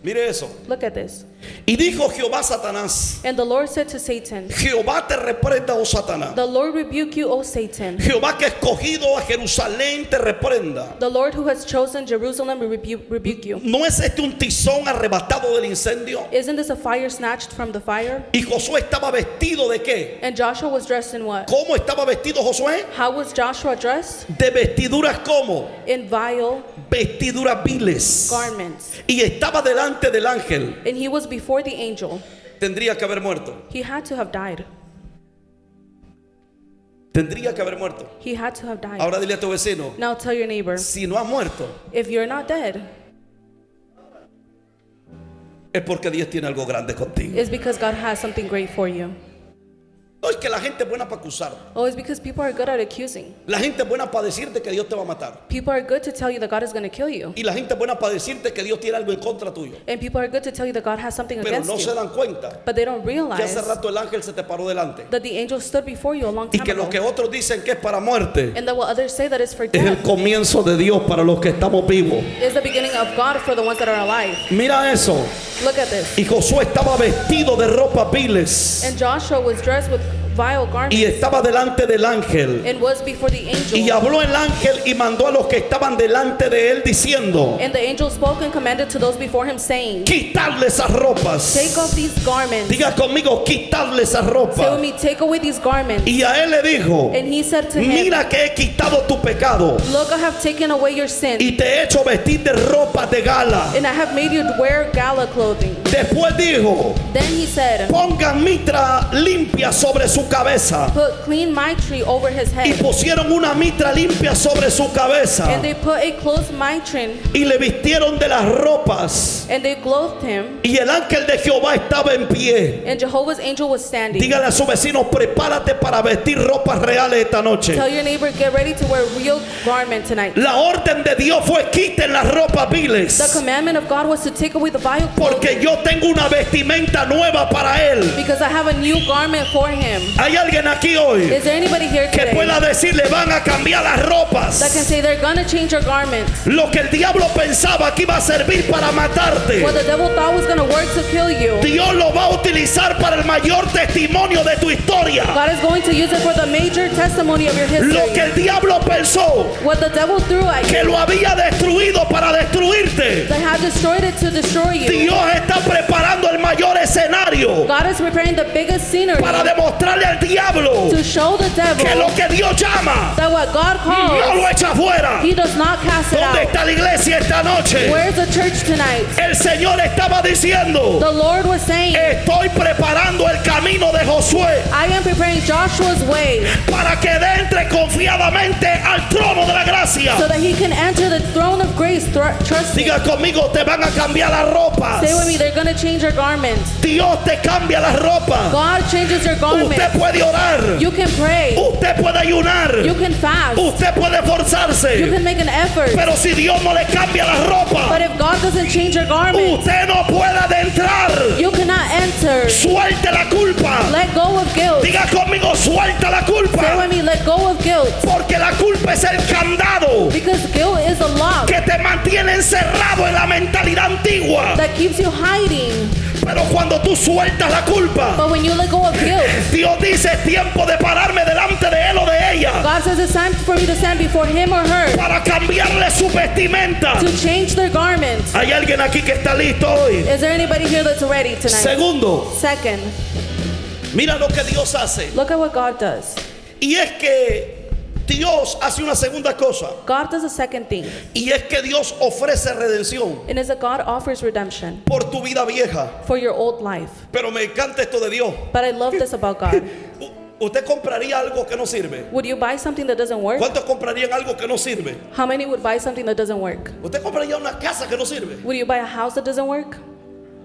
Mire eso. Look at this. Y dijo Jehová a Satanás, And the Lord said to Satan, Jehová te reprenda, oh Satanás. the Lord rebuke you, O Satan. Jehová que ha escogido a Jerusalén te reprenda. The Lord who has chosen Jerusalem will rebuke you. ¿No es este un tizón arrebatado del incendio? Isn't this a fire snatched from the fire? Y Josué estaba vestido de qué? And Joshua was dressed in what? ¿Cómo estaba vestido Josué? How was Joshua dressed? De vestiduras como In vile vestiduras viles. garments. Y estaba delante del ángel. And he was before the angel. Tendría que haber muerto. He had to have died. Tendría que haber muerto. He had to have died. Ahora dile a tu vecino, Now tell your neighbor, si no ha muerto, if you're not dead, es porque Dios tiene algo grande contigo. it's because God has something great for you. No es que la gente es buena para acusar. Oh, it's because people are good at accusing. La gente es buena para decirte que Dios te va a matar. People are good to tell you that God is going to kill you. Y la gente es buena para decirte que Dios tiene algo en contra tuyo. And people are good to tell you that God has something Pero against no se you. dan cuenta But they don't que realize hace rato el ángel se te paró delante. that the angel stood before you a long Y time que lo ago. que otros dicen que es para muerte And that what others say that is for es el death comienzo de Dios para los que estamos vivos. is the beginning of God for the ones that are alive. Mira eso. Look at this. Y Josué estaba vestido de ropas viles And Joshua was dressed with vile garments y estaba delante del ángel. and was before the Y angel. habló el ángel y mandó a los que estaban delante de él diciendo, And the angel spoke and commanded to those before him, saying, quitarle esas ropas. take off these garments. Diga conmigo, quitarle esas Say with ropas. me, take away these garments. Y a él le dijo, And he said to him, mira que he quitado tu pecado look, I have taken away your sin, y te he hecho vestir de ropas de gala. and I have made you wear gala clothing. Después dijo, Then he said, pongan mitra limpia sobre su su cabeza put clean mite tree over his y head. pusieron una mitra limpia sobre su cabeza And they put a closed mitre y le vistieron de las ropas and they clothed him. y el ángel de Jehová estaba en pie. And Jehovah's angel was standing. Dígale a su vecino, prepárate para vestir ropas reales esta noche. Tell your neighbor, get ready to wear real garment tonight. La orden de Dios fue quiten las ropas The viles, commandment of God was to take away the vile clothes porque yo tengo una vestimenta nueva para él. because I have a new garment for him. Hay alguien aquí hoy Is there anybody here que today pueda decirle van a cambiar las that can ropas. say they're gonna change your garment? Lo que el diablo pensaba que iba a servir para matarte, What the devil thought was gonna work to kill you, Dios lo va a utilizar para el mayor testimonio de tu historia. God is going to use it for the major testimony of your Lo que history. el diablo pensó What the devil threw at que you, lo había destruido para destruirte, they have destroyed it to destroy you. Dios está preparando el mayor escenario God is preparing the biggest scenery para demostrarle al diablo to show the que lo devil que Dios llama that what God no lo calls, echa fuera. He does not cast it ¿Dónde out. está la iglesia esta noche? Where's the church tonight? El Señor estaba diciendo, The Lord was saying, estoy preparando el camino de Josué I am preparing Joshua's way para que entre confiadamente al trono de la gracia. so that he can enter the throne of grace. Trust me. Diga conmigo, te van a cambiar las ropas. Stay with me. They're going to change your garment. Dios te cambia las ropas. God changes your garment. Usted puede orar. You can pray. Usted puede ayunar. You can fast. Usted puede You esforzarse. can make an effort. Pero si Dios no le cambia las But ropas, if God doesn't change your garment, usted no puede adentrar. you cannot enter. Suelte la culpa. Let go of guilt. Diga conmigo, suelta la Stay culpa. with me. Let go of guilt. Porque la culpa es el candado Because guilt is a lock que te mantiene encerrado en la mentalidad antigua. that keeps you hiding. Pero cuando tú sueltas la culpa, But when you let go of guilt, Dios dice, es tiempo de pararme delante de él o de ella God says it's time for me to stand before him or her para cambiarle su vestimenta. to change their garment. Hay alguien aquí que está listo hoy. Is there anybody here that's ready tonight? Segundo, Second, mira lo que Dios hace. look at what God does. Y es que Dios hace una segunda cosa. God does a second thing, Y es que Dios ofrece redención and is that God offers redemption por tu vida vieja. for your old life. Pero me encanta esto de Dios. But I love this about God. ¿Usted compraría algo que no sirve? Would you buy something that doesn't work? ¿Cuántos comprarían algo que no sirve? How many would buy something that doesn't work? ¿Usted compraría una casa que no sirve? Would you buy a house that doesn't work?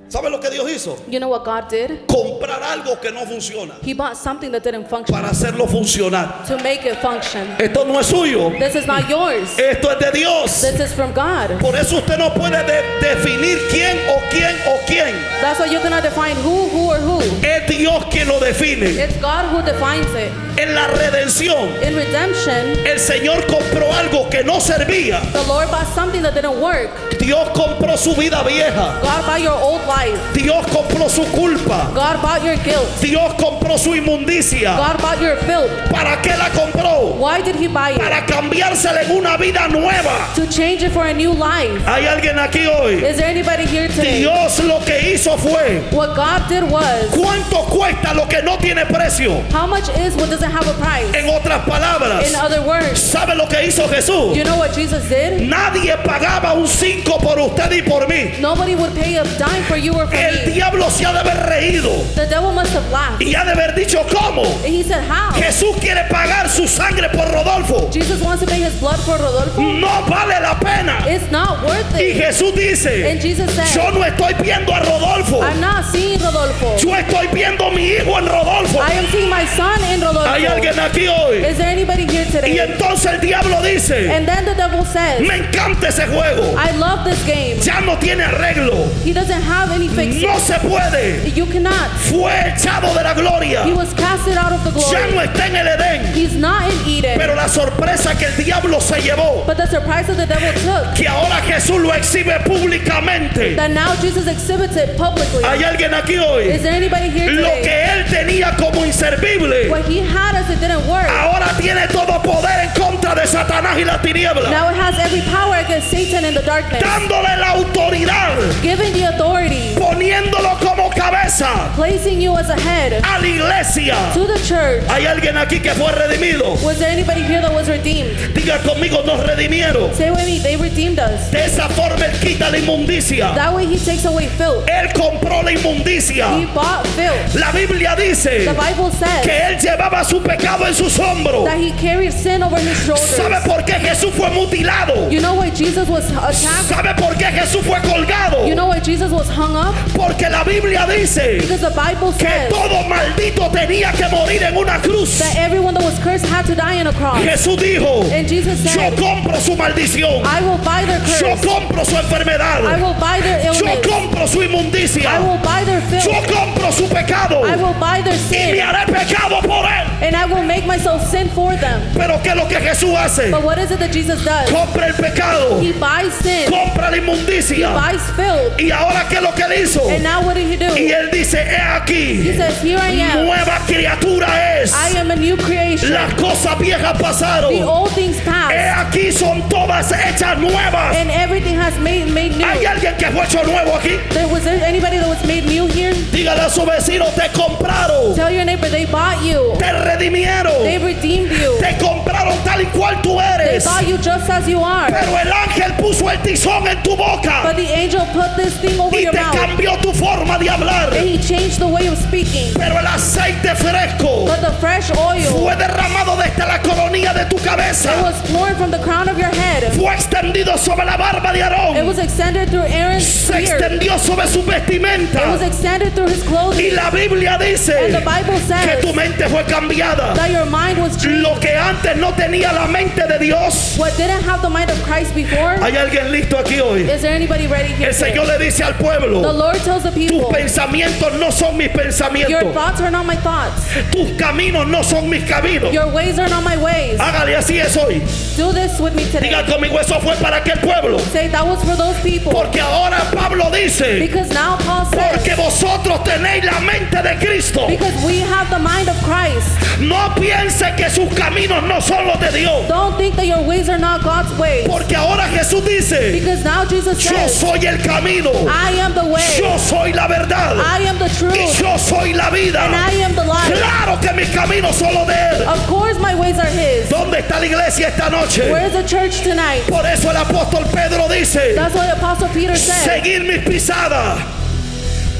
¿Sabe lo que Dios hizo? You know what God did? Comprar algo que no funciona He bought something that didn't function para hacerlo funcionar. to make it function. Esto no es suyo. This is not yours. Esto es de Dios. This is from God. Por eso usted no puede definir quién o quién o quién. That's why you cannot define who, or who. Es Dios quien lo define. It's God who defines it. En la redención, In redemption, el Señor compró algo que no servía. the Lord bought something that didn't work. Dios compró su vida vieja. God bought your old life. Dios compró su culpa. God bought your guilt. Dios compró su inmundicia. God bought your filth. ¿Para qué la compró? Why did He buy it? Para cambiársela en una vida nueva. To change it for a new life. ¿Hay alguien aquí hoy? Is there anybody here today? Dios lo que hizo fue, What God did was, ¿cuánto cuesta lo que no tiene precio? how much is what doesn't have a price? En otras palabras, In other words, ¿sabe lo que hizo Jesús? you know what Jesus did? Nadie pagaba un 5 por usted y por mí. Nobody would pay a dime for you or for El me. diablo se ha de haber reído The devil must have laughed. y ha de haber dicho, ¿cómo? And he said, how? Jesús quiere pagar su sangre por Rodolfo. Jesus wants to pay his blood for Rodolfo? No vale la pena. It's not worth Y it. Jesús dice, And Jesus said, yo no estoy viendo a Rodolfo. I'm not seeing Rodolfo. Yo estoy viendo a mi hijo en Rodolfo. I am seeing my son in Hay alguien Rodolfo. aquí hoy. Is there anybody here Y today? entonces el diablo dice, And then the devil says, me encanta ese juego. I love this game. Ya no tiene arreglo. He doesn't have any fixing. No se puede. You cannot. Fue echado de la gloria. He was casted out of the Ya glory. no está en el Edén. He's not in Eden. Pero la sorpresa que el diablo se llevó, But the surprise that the devil took, que ahora Jesús lo exhibe públicamente. that now Jesus exhibits it publicly. Hay alguien aquí hoy. Is there anybody here Lo today? que él tenía como inservible, What he had as it didn't work, ahora tiene todo poder en contra contra de Satanás y la tiniebla, Now it has every power against Satan in the darkness, dándole la autoridad, giving the authority, poniéndolo como cabeza placing you as a head a la iglesia. to the church. Hay alguien aquí que fue redimido. Was there anybody here that was redeemed? Diga conmigo, nos redimieron. Say with me, they redeemed us. De esa forma él quita la inmundicia. That way he takes away filth. Él compró la He inmundicia. bought filth. La Biblia dice The Bible says que él llevaba su pecado en sus hombros. that he carried sin over his ¿Sabe shoulders. por qué Jesús fue mutilado? You know why Jesus was attacked? ¿Sabe por qué Jesús fue colgado? You know why Jesus was hung up? Porque la Biblia dice Because the Bible que says todo maldito tenía que morir en una cruz. that everyone that was cursed had to die on a cross. Jesús dijo, And Jesus yo said, compro su maldición, I will buy their yo curse. compro su I enfermedad, will buy their yo illness. compro su I inmundicia, will buy their yo filth. compro su pecado I will buy their y me sin. haré pecado por él. And I will make myself sin for them. Pero ¿qué es lo que Jesús hace? But what is it that Jesus does? Compra el pecado, He buys sin. compra la He inmundicia. buys filth. Y ahora ¿qué es lo que él hizo? And now what did he do? Y él dice, he He aquí, says, here I am. nueva criatura es. I am a new creation. Las cosas viejas pasaron. The old things He passed. aquí son todas hechas nuevas. And everything has made new. ¿Hay alguien que fue hecho nuevo aquí? Was there anybody that was made new here? Dígale a su vecino, te compraron, Tell your neighbor they bought you. te redimieron, They redeemed you. te compraron tal y cual tú They eres. bought you just as you are. Pero el ángel puso el tizón en tu boca But the angel put this thing over y your te mouth. cambió tu forma de hablar. And he changed the way of speaking. Pero el aceite fresco But the fresh oil, fue derramado desde la coronilla de tu it cabeza, was poured from the crown of your head. fue extendido sobre la barba de It Aarón, was extended through Aaron's se beard. extendió sobre su It was vestimenta. extended through his Y clothing. la Biblia dice And the Bible que tu says mente fue cambiada. that your mind was changed. Lo que antes no tenía la mente de Dios. What didn't have the mind of Christ before? ¿Hay alguien listo aquí hoy? Is there anybody ready here El Señor today? le dice al The pueblo, Lord tells the tus people, pensamientos no son mis your pensamientos, thoughts are not my thoughts. tus caminos no son mis caminos. Your ways are not my ways. Hágale, así es hoy. Do this with me today. Diga conmigo, eso fue para aquel pueblo. Say that was for those people. Porque ahora Pablo dice, Because now Paul says, porque vosotros tenéis la mente de Cristo. because we have the mind of Christ. No piense que sus caminos no son los de Dios. Don't think that your ways are not God's ways. Porque ahora Jesús dice, Because now Jesus yo says, soy el camino, I am the way. yo soy la verdad I am the y truth. yo soy la vida. And I am the life. Claro que mis caminos son los de Él. Of course my ways are His. ¿Dónde está la iglesia esta noche? Where is the church tonight? Por eso el apóstol Pedro dice, That's what Apostle Peter said. seguir mis pisadas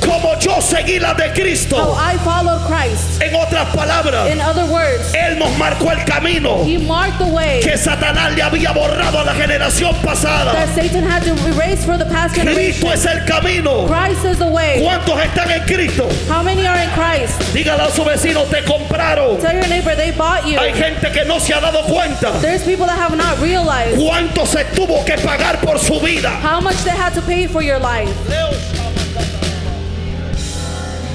como yo seguí las de How Cristo. I followed Christ. En otras palabras, In other words, Él nos marcó el camino He marked the way que Satanás le había borrado a la generación pasada. that Satan had to erase for the past generation. Cristo es el camino. Christ is the way. ¿Cuántos están en Cristo? How many are in Christ? Dígale a su vecino, te compraron. Tell your neighbor they bought you. Hay gente que no se ha dado cuenta There's people that have not realized cuánto se tuvo que pagar por su vida. how much they had to pay for your life.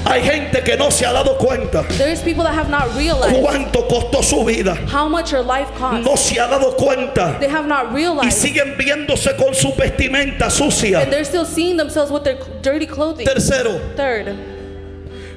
Hay gente que no se ha dado cuenta There's people that have not realized cuánto costó su vida. how much your life costs. No se ha dado cuenta They have not y realized. siguen viéndose con su vestimenta sucia. And they're still seeing themselves with their dirty clothing. Tercero, Third,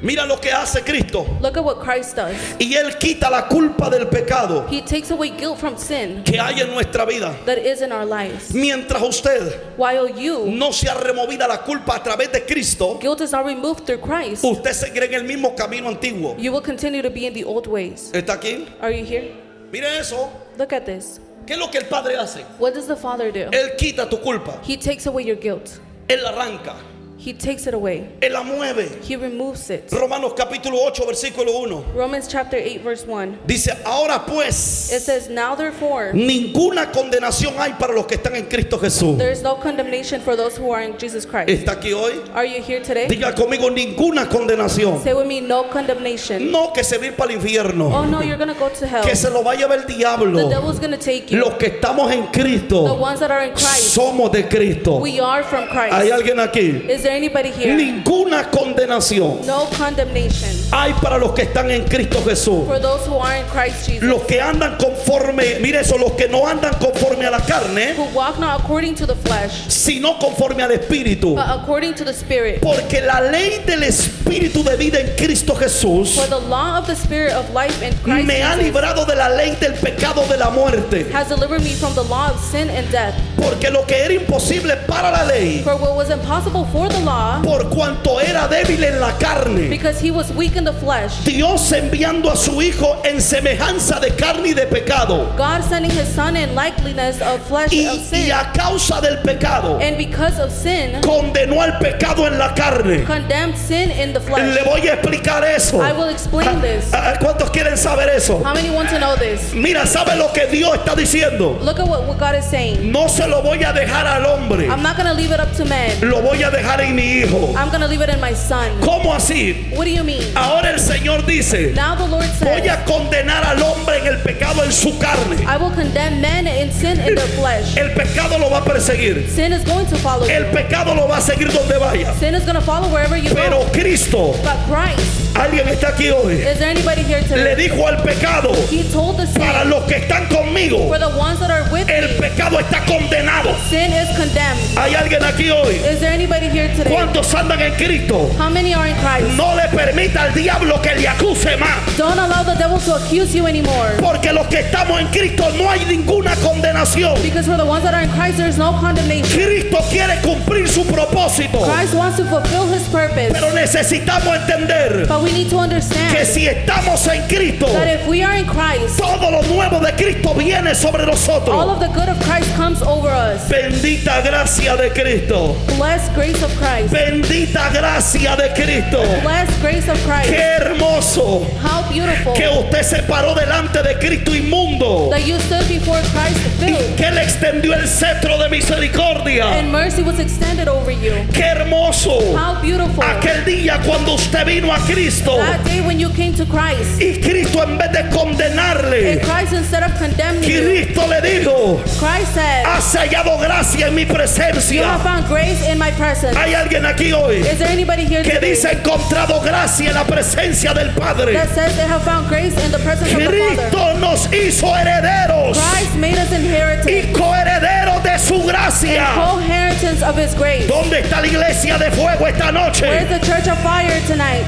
mira lo que hace Cristo. look at what Christ does. Y Él quita la culpa del pecado He takes away guilt from sin que hay en nuestra vida. that is in our lives. Mientras usted While you, no se ha removida la culpa a través de Cristo, guilt is not removed through Christ, usted seguirá en el mismo camino antiguo. you will continue to be in the old ways. ¿Está aquí? Are you here? Mire eso. Look at this. ¿Qué es lo que el Padre hace? What does the Father do? Él quita tu culpa. He takes away your guilt. Él la arranca. He takes it away. Él la mueve. He removes it. Romanos capítulo 8, versículo 1. Romans chapter 8 verse 1. Dice, ahora pues, It says, now therefore, ninguna condenación hay para los que están en Cristo Jesús. there is no condemnation for those who are in Jesus Christ. ¿Está aquí hoy? Are you here today? Diga conmigo, ninguna condenación. Say with me, no condemnation. No que se va a ir para el infierno. Oh no, you're going to go to hell. Que se lo vaya a ver el The diablo. devil's going to take you. Los que estamos en The Cristo ones that are in Christ, somos de Cristo. we are from ¿Hay Christ. alguien aquí? Is there anybody here? Ninguna condenación No condemnation hay para los que están en Cristo Jesús. for those who are in Christ Jesus, Los que andan conforme, mire eso, los que no andan conforme a la carne, who walk not according to the flesh, sino conforme al Espíritu. but according to the Spirit. Porque la ley del Espíritu espíritu de vida en Cristo Jesús For the law of the Spirit of life in Christ me ha Jesus librado de la ley del pecado de la muerte. has delivered me from the law of sin and death. Porque lo que era imposible para la ley, For what was impossible for the law, por cuanto era débil en la carne, because he was weak in the flesh, Dios enviando a su Hijo en semejanza de carne y de pecado, God sending his Son in likeliness of flesh of y sin, a causa del pecado and because of sin, condenó al pecado en la carne. condemned sin in the Le flesh. voy a explicar eso. I will explain this. ¿Cuántos quieren saber eso? How many want to know this? Mira, ¿sabe lo que Dios está diciendo? Look at what God is saying. No se lo voy a dejar al hombre, I'm not going to leave it up to men. lo voy a dejar en mi Hijo. I'm going to leave it in my Son. ¿Cómo así? What do you mean? Ahora el Señor dice, Now the Lord voy says, a condenar al hombre en el pecado en su carne. I will condemn men in sin in their flesh. El pecado lo va a perseguir. Sin is going to follow El you. pecado lo va a seguir donde vaya. Sin is going to follow wherever you Pero go. Cristo, But Christ, alguien está aquí hoy, is there anybody here le today? dijo al pecado, He told the para sin, los que están conmigo, for the ones that are with el me, pecado está condenado. sin is condemned. Hay alguien aquí hoy. Is there anybody here today? ¿Cuántos andan en Cristo? How many are in Christ? No le permita al diablo que le acuse más. Don't allow the devil to accuse you anymore. Porque los que estamos en Cristo no hay ninguna condenación. Because for the ones that are in Christ, there is no condemnation. Cristo quiere cumplir su propósito. Christ wants to fulfill his purpose. Pero necesitamos entender But we need to que understand si estamos en Cristo, that if we are in Christ, todo lo nuevo de Cristo viene sobre all nosotros. of the good of Christ comes over us. Bendita gracia de Cristo. Blessed grace of Christ. Bendita gracia de Cristo. Blessed grace of Christ. Qué hermoso How beautiful que usted se paró delante de Cristo inmundo that you stood before Christ y filled que le extendió el cetro de misericordia. and mercy was extended over you. Qué hermoso How beautiful aquel día cuando usted vino a Cristo that day when you came to Christ. y Cristo, en vez de And condenarle, Christ, instead of condemning you, Cristo le dijo: Christ said, has hallado gracia en mi you have presencia. found grace in my presence. Hay alguien aquí hoy Is there anybody here que today dice: he encontrado gracia en la presencia del Padre. that says they have found grace in the presence of the Father? Cristo nos hizo herederos Christ made us inheritance y coherederos de su and gracia. co-inheritance of his grace. ¿Dónde está la iglesia de fuego esta Where's noche? the church of fire tonight?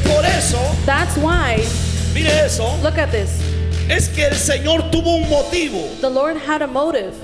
Por eso, That's why, mire eso, look at this. es que el Señor tuvo un motivo The Lord had a motive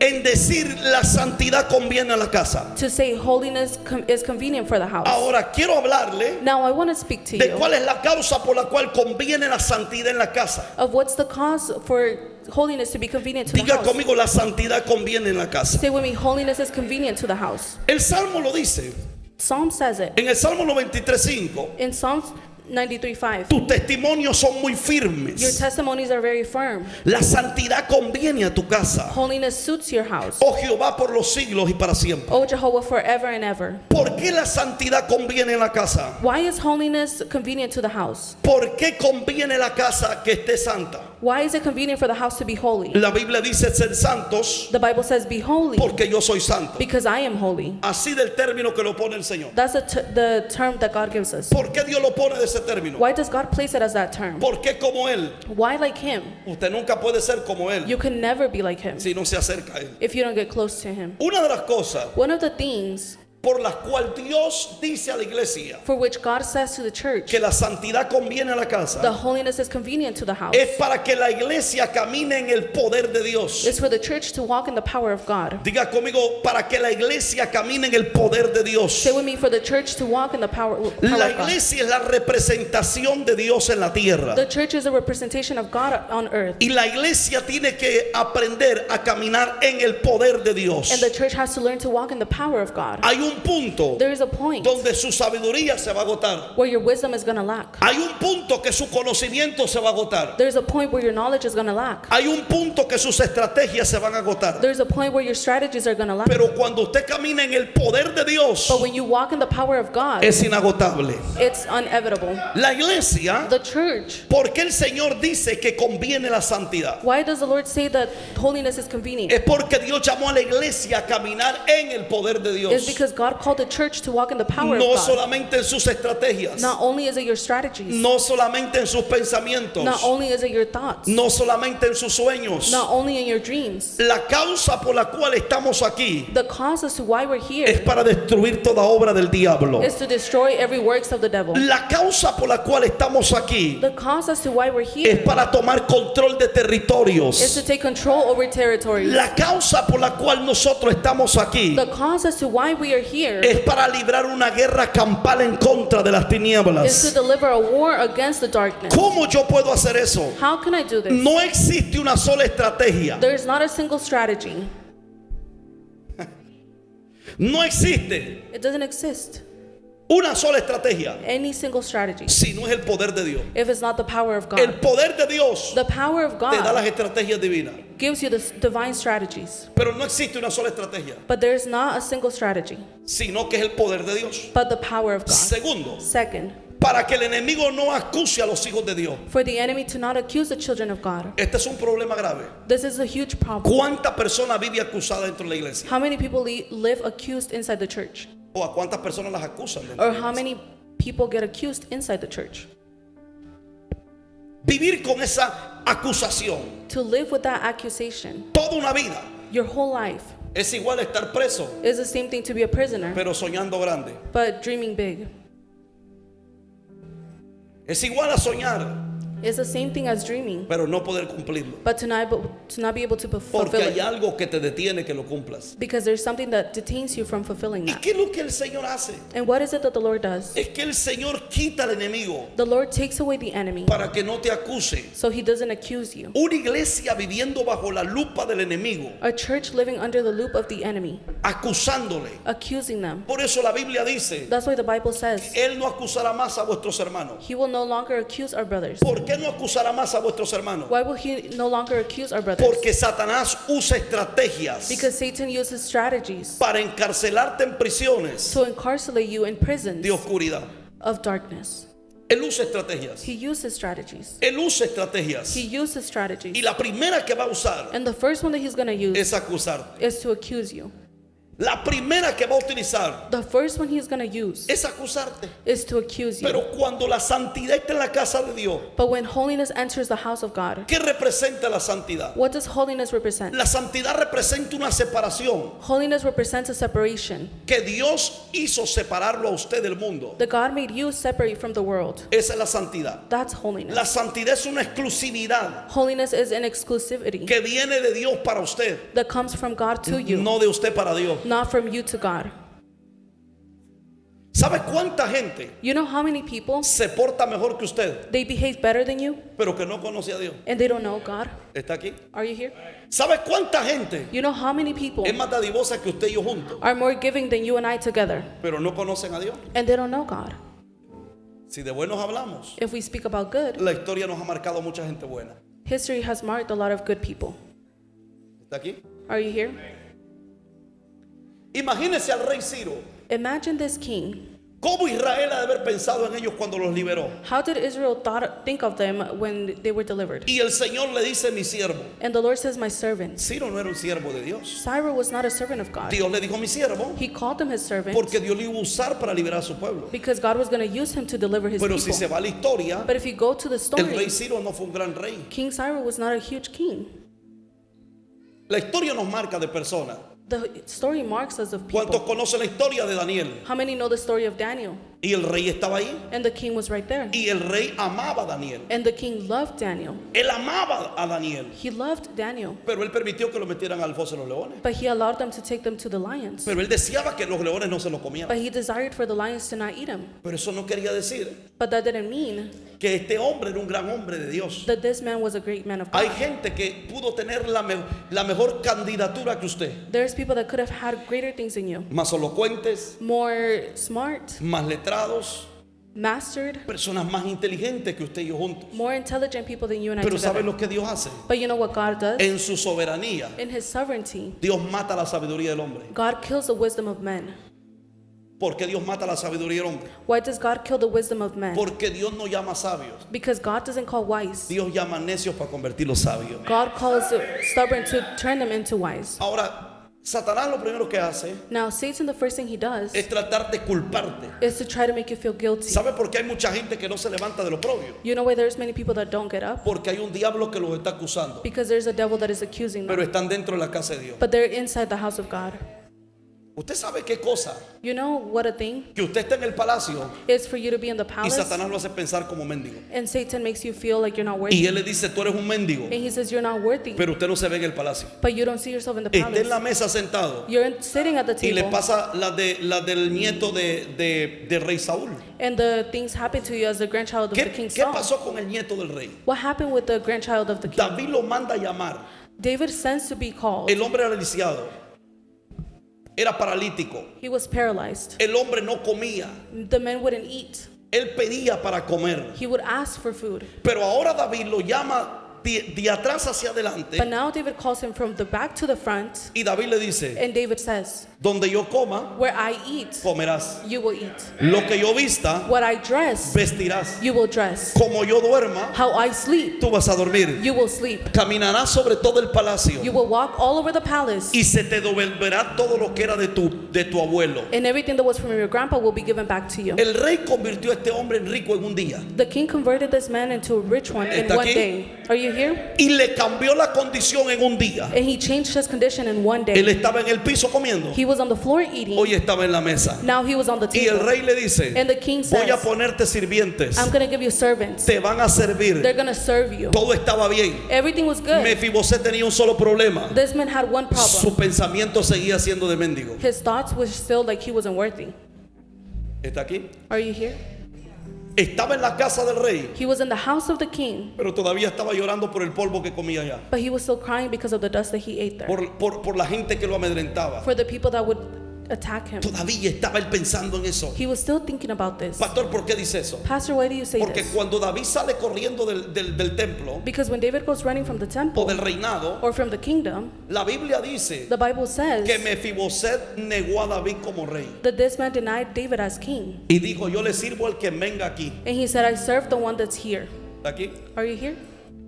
en decir la santidad conviene a la casa. to say holiness is convenient for the house. Ahora quiero hablarle Now I want to speak to de you cuál es la causa por la cual conviene la santidad en la casa. of what's the cause for holiness to be convenient to the Diga house. conmigo: la santidad conviene en la casa. Say with me, holiness is convenient to the house. El Salmo lo dice Psalm says it. en el Salmo 93:5. In Psalms 93:5. Tus testimonios son muy Your firmes. testimonies are very firm. La santidad conviene a tu casa. Holiness suits your house. Oh Jehová, por los siglos y para siempre. O Jehovah, forever and ever. ¿Por qué la santidad conviene en la casa? Why is holiness convenient to the house? ¿Por qué conviene la casa que esté santa? Why is it convenient for the house to be holy? La Biblia dice: ser santos The Bible says, be holy porque yo soy santo. because I am holy. Así del término que lo pone el Señor. That's the term that God gives us. ¿Por qué Dios lo pone de ese término? Why does God place it as that term? ¿Por qué como Él? Why like him? Usted nunca puede ser como Él You can never be like him si no se acerca a Él. if you don't get close to him. Una de las cosas One of the things por las cuales Dios dice a la iglesia for which God says to the church, que la santidad conviene a la the casa holiness is convenient to the house, es para que la iglesia camine en el poder de Dios. is for the church to walk in the power of God. Diga conmigo: para que la iglesia camine en el poder de Dios. Say with me, for the church to walk in the power La of God. iglesia es la representación de Dios en la tierra. The church is a representation of God on earth. Y la iglesia tiene que aprender a caminar en el poder de Dios. And the church has to learn to walk in the power of God. Hay un punto There is a point donde su sabiduría se va a agotar. where your wisdom is going to lack. Hay un punto que su conocimiento se va a agotar. There's a point where your knowledge is going to lack. Hay un punto que sus estrategias se van a agotar. There's a point where your strategies are going to lack. Pero cuando usted camina en el poder de Dios, But when you walk in the power of God, es inagotable. it's inevitable. La iglesia, The church, ¿por qué el Señor dice que conviene la santidad? why does the Lord say that holiness is convenient? Es porque Dios llamó a la iglesia a caminar en el poder de It's Dios. because God called the church to walk in the power No of God. solamente en sus estrategias. Not only is it your strategies, No solamente en sus pensamientos. not only is it your thoughts, No solamente en sus sueños. not only in your dreams. La causa por la cual estamos aquí The cause as to why we're es here para destruir toda obra del diablo. is to destroy every works of the devil. La causa por la cual estamos aquí The cause as to why we're es here para tomar control de is to territorios. take control over territories. La causa por la cual nosotros estamos aquí The cause as to why we are here es para librar una guerra campal en contra de las is to tinieblas. deliver a war against the darkness. ¿Cómo yo puedo hacer eso? How can I do this? No existe una sola estrategia. There is not a single strategy. No existe It doesn't exist. una sola estrategia Any single strategy. si no es el poder de Dios. If it's not the power of El God. poder de Dios The power of te da las God estrategias divinas. gives you the divine strategies. Pero no existe una sola estrategia, But there is not a single strategy, sino que es el poder de Dios. but the power of God. Segundo, Second, para que el enemigo no acuse a los hijos de Dios. for the enemy to not accuse the children of God. Este es un problema grave. This is a huge problem. ¿Cuánta persona vive acusada dentro de la iglesia? How many people live accused inside the church? ¿O a cuántas personas las acusan dentro Or de la how iglesia? many people get accused inside the church? Vivir con esa acusación To live with that accusation toda una vida your whole life es igual a estar preso, is the same thing to be a prisoner, pero soñando grande. but dreaming big. Es igual a soñar, It's the same thing as dreaming, pero no poder cumplirlo. but to not be able to Porque fulfill hay it. algo que te detiene que lo cumplas. Because there's something that detains you from fulfilling ¿Y that. qué es lo que el Señor hace? And what is it that the Lord does? Es que el Señor quita al enemigo The Lord takes away the enemy para que no te acuse. so he doesn't accuse you. Una iglesia viviendo bajo la lupa del enemigo, A church living under the loop of the enemy, acusándole. accusing them. Por eso la Biblia dice, That's why the Bible says Él no acusará más a vuestros hermanos. he will no longer accuse our brothers. ¿Por qué no acusará más a vuestros hermanos? Why will he no longer accuse our brothers? Porque Satanás usa estrategias Because Satan uses strategies para encarcelarte en prisiones to incarcerate you in prisons de oscuridad. of darkness. Él usa estrategias. He uses strategies. Él usa estrategias. He uses Y strategies. la primera que va a usar And the first one that he's going to use es acusarte. is to accuse you. La primera que va a utilizar The first one he's going to use es acusarte. is to accuse you. Pero cuando la santidad está en la casa de Dios, But when holiness enters the house of God, ¿qué representa la santidad? what does holiness represent? La santidad representa una separación Holiness represents a separation. que Dios hizo separarlo a usted del mundo. The God made you separate from the world. Esa es la santidad. That's La holiness. santidad es una exclusividad Holiness is an exclusivity que viene de Dios para usted, that comes from God to you, no de usted para Dios. not from you to God. ¿Sabe cuánta gente You know how many people, se porta mejor que usted, they behave better than you pero que no conoce a Dios? and they don't know God? ¿Está aquí? Are you here? ¿Sabe cuánta gente You know how many people es más dadivosa que usted y yo juntos, are more giving than you and I together pero no conocen a Dios? and they don't know God? Si de buenos hablamos, If we speak about good, la historia nos ha marcado a mucha gente buena. history has marked a lot of good people. ¿Está aquí? Are you here? Imagínese al rey Ciro. Imagine this king. ¿Cómo Israel ha de haber pensado en ellos cuando los liberó? How did Israel think of them when they were delivered? Y el Señor le dice, mi siervo. And the Lord says, my servant. Ciro no era un siervo de Dios. Cyrus was not a servant of God. Dios le dijo, mi siervo, He called him his servant porque Dios le iba a usar para liberar a su pueblo. because God was going to use him to deliver his Pero si se people. va a la historia, But if you go to the el rey story, Ciro no fue un gran rey. King Cyrus was not a huge king. La historia nos marca de personas. The story marks us of ¿Cuántos people. conocen la historia de Daniel? How many know the story of Daniel? Y el rey estaba ahí. And the king was right there. Y el rey amaba a Daniel. And the king loved Daniel. Él amaba a Daniel. He loved Daniel. Pero él permitió que lo metieran al foso de los leones. But he allowed them to take them to the lions. Pero él deseaba que los leones no se los comieran. But he desired for the lions to not eat him. Pero eso no quería decir But that didn't mean que este hombre era un gran hombre de Dios. that this man was a great man of Hay God. gente que pudo tener la mejor candidatura que usted. There's people that could have had greater things than you. Más elocuentes, More smart, más letrados, mastered, personas más inteligentes que usted y yo juntos. more intelligent people than you and I Pero ¿sabe together. lo que Dios hace? But you know what God does? En su soberanía, In his sovereignty, Dios mata la sabiduría del hombre. God kills the wisdom of men. ¿Por qué Dios mata la sabiduría del hombre? Why does God kill the wisdom of men? Porque Dios no llama sabios. Because God doesn't call wise. Dios llama necios para convertirlos sabios. God calls the stubborn to turn them into wise. Ahora, Satanás lo primero que hace Now, Satan, the first thing he does es tratar de culparte. is to try to make you feel guilty. ¿Sabe por qué hay mucha gente que no se levanta del oprobio? You know why there's many people that don't get up? Porque hay un diablo que los está acusando, Because there's a devil that is accusing pero them. están dentro de la casa de Dios. But they're inside the house of God. Usted sabe qué cosa, You know what a thing que usted está en el palacio is for you to be in the y palace, Satanás lo hace pensar como mendigo. and Satan makes you feel like you're not Y worthy. él le dice, tú eres un mendigo, And he says you're not worthy, pero usted no se ve en el palacio. but you don't see yourself in the Está en la palace. mesa sentado Sitting at the y le table, pasa la del nieto de rey Saúl. and the things happen to you as the grandchild of the king ¿Qué Saul. pasó con el nieto del rey? What happened with the grandchild of the king? David lo manda a llamar. David sends to be called. El hombre era lisiado, era paralítico. He was paralyzed. El hombre no comía. The men wouldn't eat. Él pedía para comer. He would ask for food. Pero ahora David lo llama de atrás hacia adelante But now David calls him from the back to the front, y David le dice, and David says, donde yo coma, where I eat, comerás. you will eat. Lo que yo vista, What I dress, vestirás. you will dress. Como yo duerma, How I sleep, tú vas a dormir. you will sleep. Caminarás sobre todo el palacio You will walk all over the palace, y se te devolverá todo lo que era de tu abuelo. and everything that was from your grandpa will be given back to you. El rey convirtió a este hombre en rico en un día The king converted this man into a rich one in ¿Está one aquí? day. Are you here? y le cambió la condición en un día. And he changed his condition in one Él day. estaba en el piso comiendo, He was on the floor eating. hoy estaba en la mesa. Now he was on the Y el table. rey le dice, And the king voy a says, ponerte sirvientes, I'm going to give you servants. te van a servir. They're going to serve you. Todo estaba bien. Everything was good. Mefiboset tenía un solo problema. This man had one Su problem. pensamiento seguía siendo de mendigo. His thoughts were still like he wasn't worthy. ¿Está aquí? Are you here? Estaba en la casa del rey, He was in the house of the king, pero todavía estaba llorando por el polvo que comía allá. but he was still crying because of the dust that he ate there. Por la gente que lo amedrentaba. For the people that would attack him. Todavía estaba él pensando en eso. He was still thinking about this. Pastor, ¿por qué dice eso? Pastor, why do you say Porque this? cuando David sale corriendo del templo Because when David goes running from the o temple del reinado, or from the kingdom, la Biblia dice the Bible says que Mefiboset negó a David como rey that this man denied David as king. y dijo, yo le sirvo al que venga aquí. And he said, I serve the one that's here. ¿Está aquí? Are you here?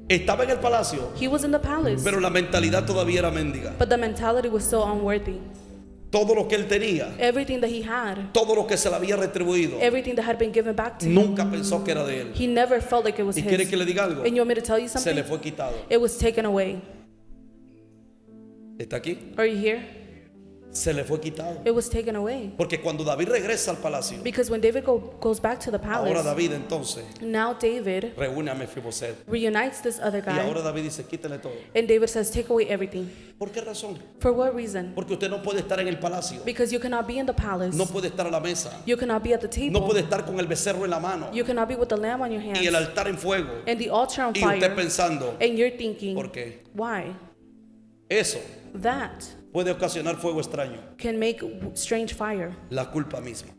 Estaba en el palacio, He was in the palace, pero la mentalidad todavía era mendiga. but the mentality was still unworthy. Todo lo que él tenía, Everything that he had, todo lo que se le había retribuido, everything that had been given back to him, nunca pensó que era de él. he never felt like it was ¿Y quiere his. que le diga algo? And you want me to tell you Se something? le fue quitado. It was taken away. ¿Está aquí? Are you here? Se le fue quitado. It was taken away. Porque cuando David regresa al palacio, Because when David goes back to the ahora palace, David entonces now David reúne a Mefiboset. reunites this other Y ahora guy. David dice, quítale todo. And David says, take away everything. ¿Por qué razón? For what reason? Porque usted no puede estar en el palacio, Because you cannot be in the palace. no puede estar a la mesa, You cannot be at the no puede table. estar con el becerro en la mano You cannot be with the lamb on your y el hands. altar en fuego. And the altar on Y usted fire. pensando, And you're thinking, ¿por qué? why? Eso That puede ocasionar fuego extraño, can make strange fire, la culpa misma.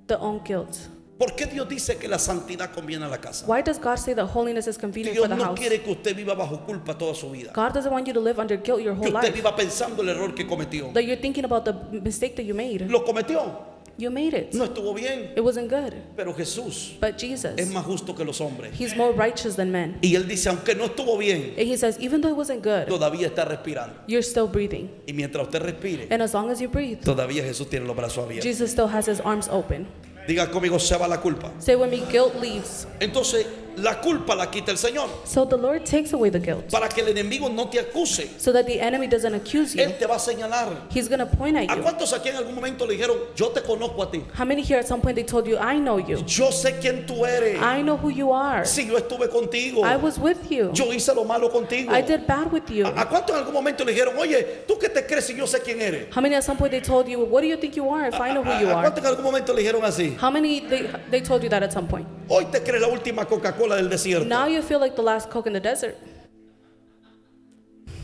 the own guilt. ¿Por qué Dios dice que la santidad conviene a la casa? Why does God say that holiness is convenient Dios for the no house? quiere que usted viva bajo culpa toda su vida, God doesn't want you to live under guilt your que whole usted life. viva pensando el error que cometió. That you're thinking about the mistake that you made. Lo cometió, You made it. no estuvo bien, It wasn't good. pero Jesús But es Jesus, más justo que los hombres. He's more righteous than men. Y él dice, aunque no estuvo bien, And He says, even though it wasn't good, todavía está respirando. you're still breathing. Y mientras usted respire, And as long as you breathe, todavía Jesús tiene los brazos abiertos. Jesus still has His arms open. Diga conmigo, se va la culpa. Say with me, guilt leaves. Entonces, la culpa la quita el Señor So the Lord takes away the guilt para que el enemigo no te acuse. so that the enemy doesn't accuse you. Él te va a señalar. He's going to point at ¿A you. cuántos aquí en algún momento le dijeron, yo te conozco a ti? How many here at some point they told you, I know you. Yo sé quién tú eres. I know who you are. Si yo estuve contigo. I was with you. Yo hice lo malo contigo. I did bad with you. ¿A cuántos en algún momento le dijeron, oye, tú qué te crees si yo sé quién eres? How many at some point they told you, what do you think you are if I know who you ¿A are? cuántos en algún momento le dijeron así? How many they told you that at some point? Hoy te crees la última Coca-Cola del desierto. Now you feel like the last Coke in the desert.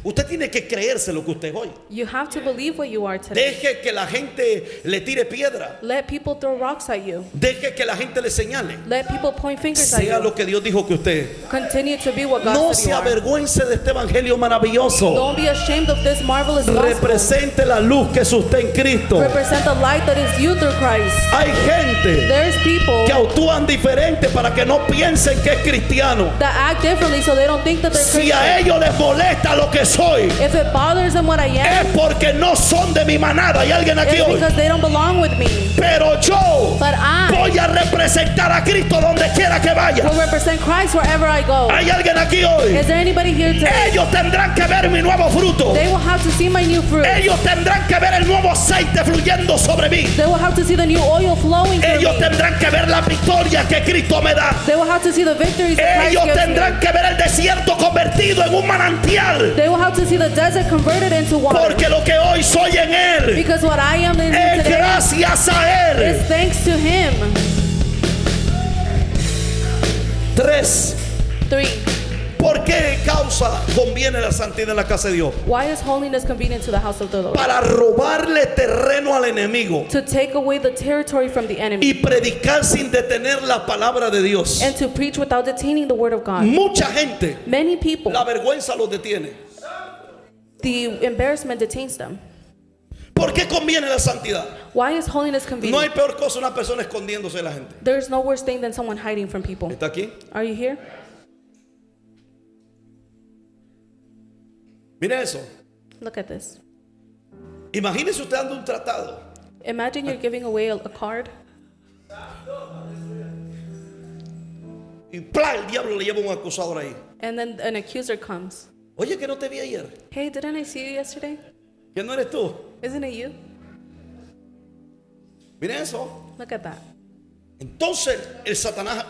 Usted tiene que creerse lo que usted es hoy. You have to believe what you are today. Deje que la gente le tire piedra. Let people throw rocks at you. Deje que la gente le señale. Let people point fingers at Sea you. lo que Dios dijo que usted. Continue to be what God No said se you are. avergüence de este evangelio maravilloso. Don't be ashamed of this marvelous gospel. Represente la luz que es usted en Cristo. Represent the light that is you through Christ. Hay gente There's people que actúan diferente para que no piensen que es cristiano. that act differently so they don't think that they're Si a Christian. ellos les molesta lo que soy, If it bothers them what I es am, porque no son de mi manada. Hay alguien aquí it's hoy. because they don't belong with me. Pero yo But I voy a representar a Cristo donde quiera que vaya. will represent Christ wherever I go. Hay alguien aquí hoy. Is there anybody here today? Ellos tendrán que ver mi nuevo fruto. They will have to see my new fruit. Ellos tendrán que ver el nuevo aceite fluyendo sobre mí. They will have to see the new oil flowing through Ellos me. tendrán que ver la victoria que Cristo me da. They will have to see the victories that Christ Ellos gives me. tendrán que ver el desierto convertido en un manantial. They will have to see the desert converted into water. Porque lo que hoy soy en Él Because what I am in es today gracias a is Él. thanks to Him. 3. 3. ¿Por qué causa conviene la santidad en la casa de Dios? Why is holiness convenient to the house of the Lord? Para robarle terreno al enemigo To take away the territory from the enemy y predicar sin detener la palabra de Dios. and to preach without detaining the word of God. Mucha gente, Many people, la vergüenza los detiene. the embarrassment detains them. ¿Por qué conviene la santidad? Why is holiness No hay convenient? peor cosa una persona escondiéndose de la gente. There is no worse thing than someone hiding from people. ¿Está aquí? Are you here? Mire eso. Look at this. Imagínese usted dando un tratado Imagine you're giving away a card y ¡plá! El diablo le lleva un acusador ahí. and then an accuser comes. Oye, que no te vi ayer. Hey, didn't I see you yesterday? Que no eres tú. Isn't it you? Mire eso. Look at that. Entonces el Satanás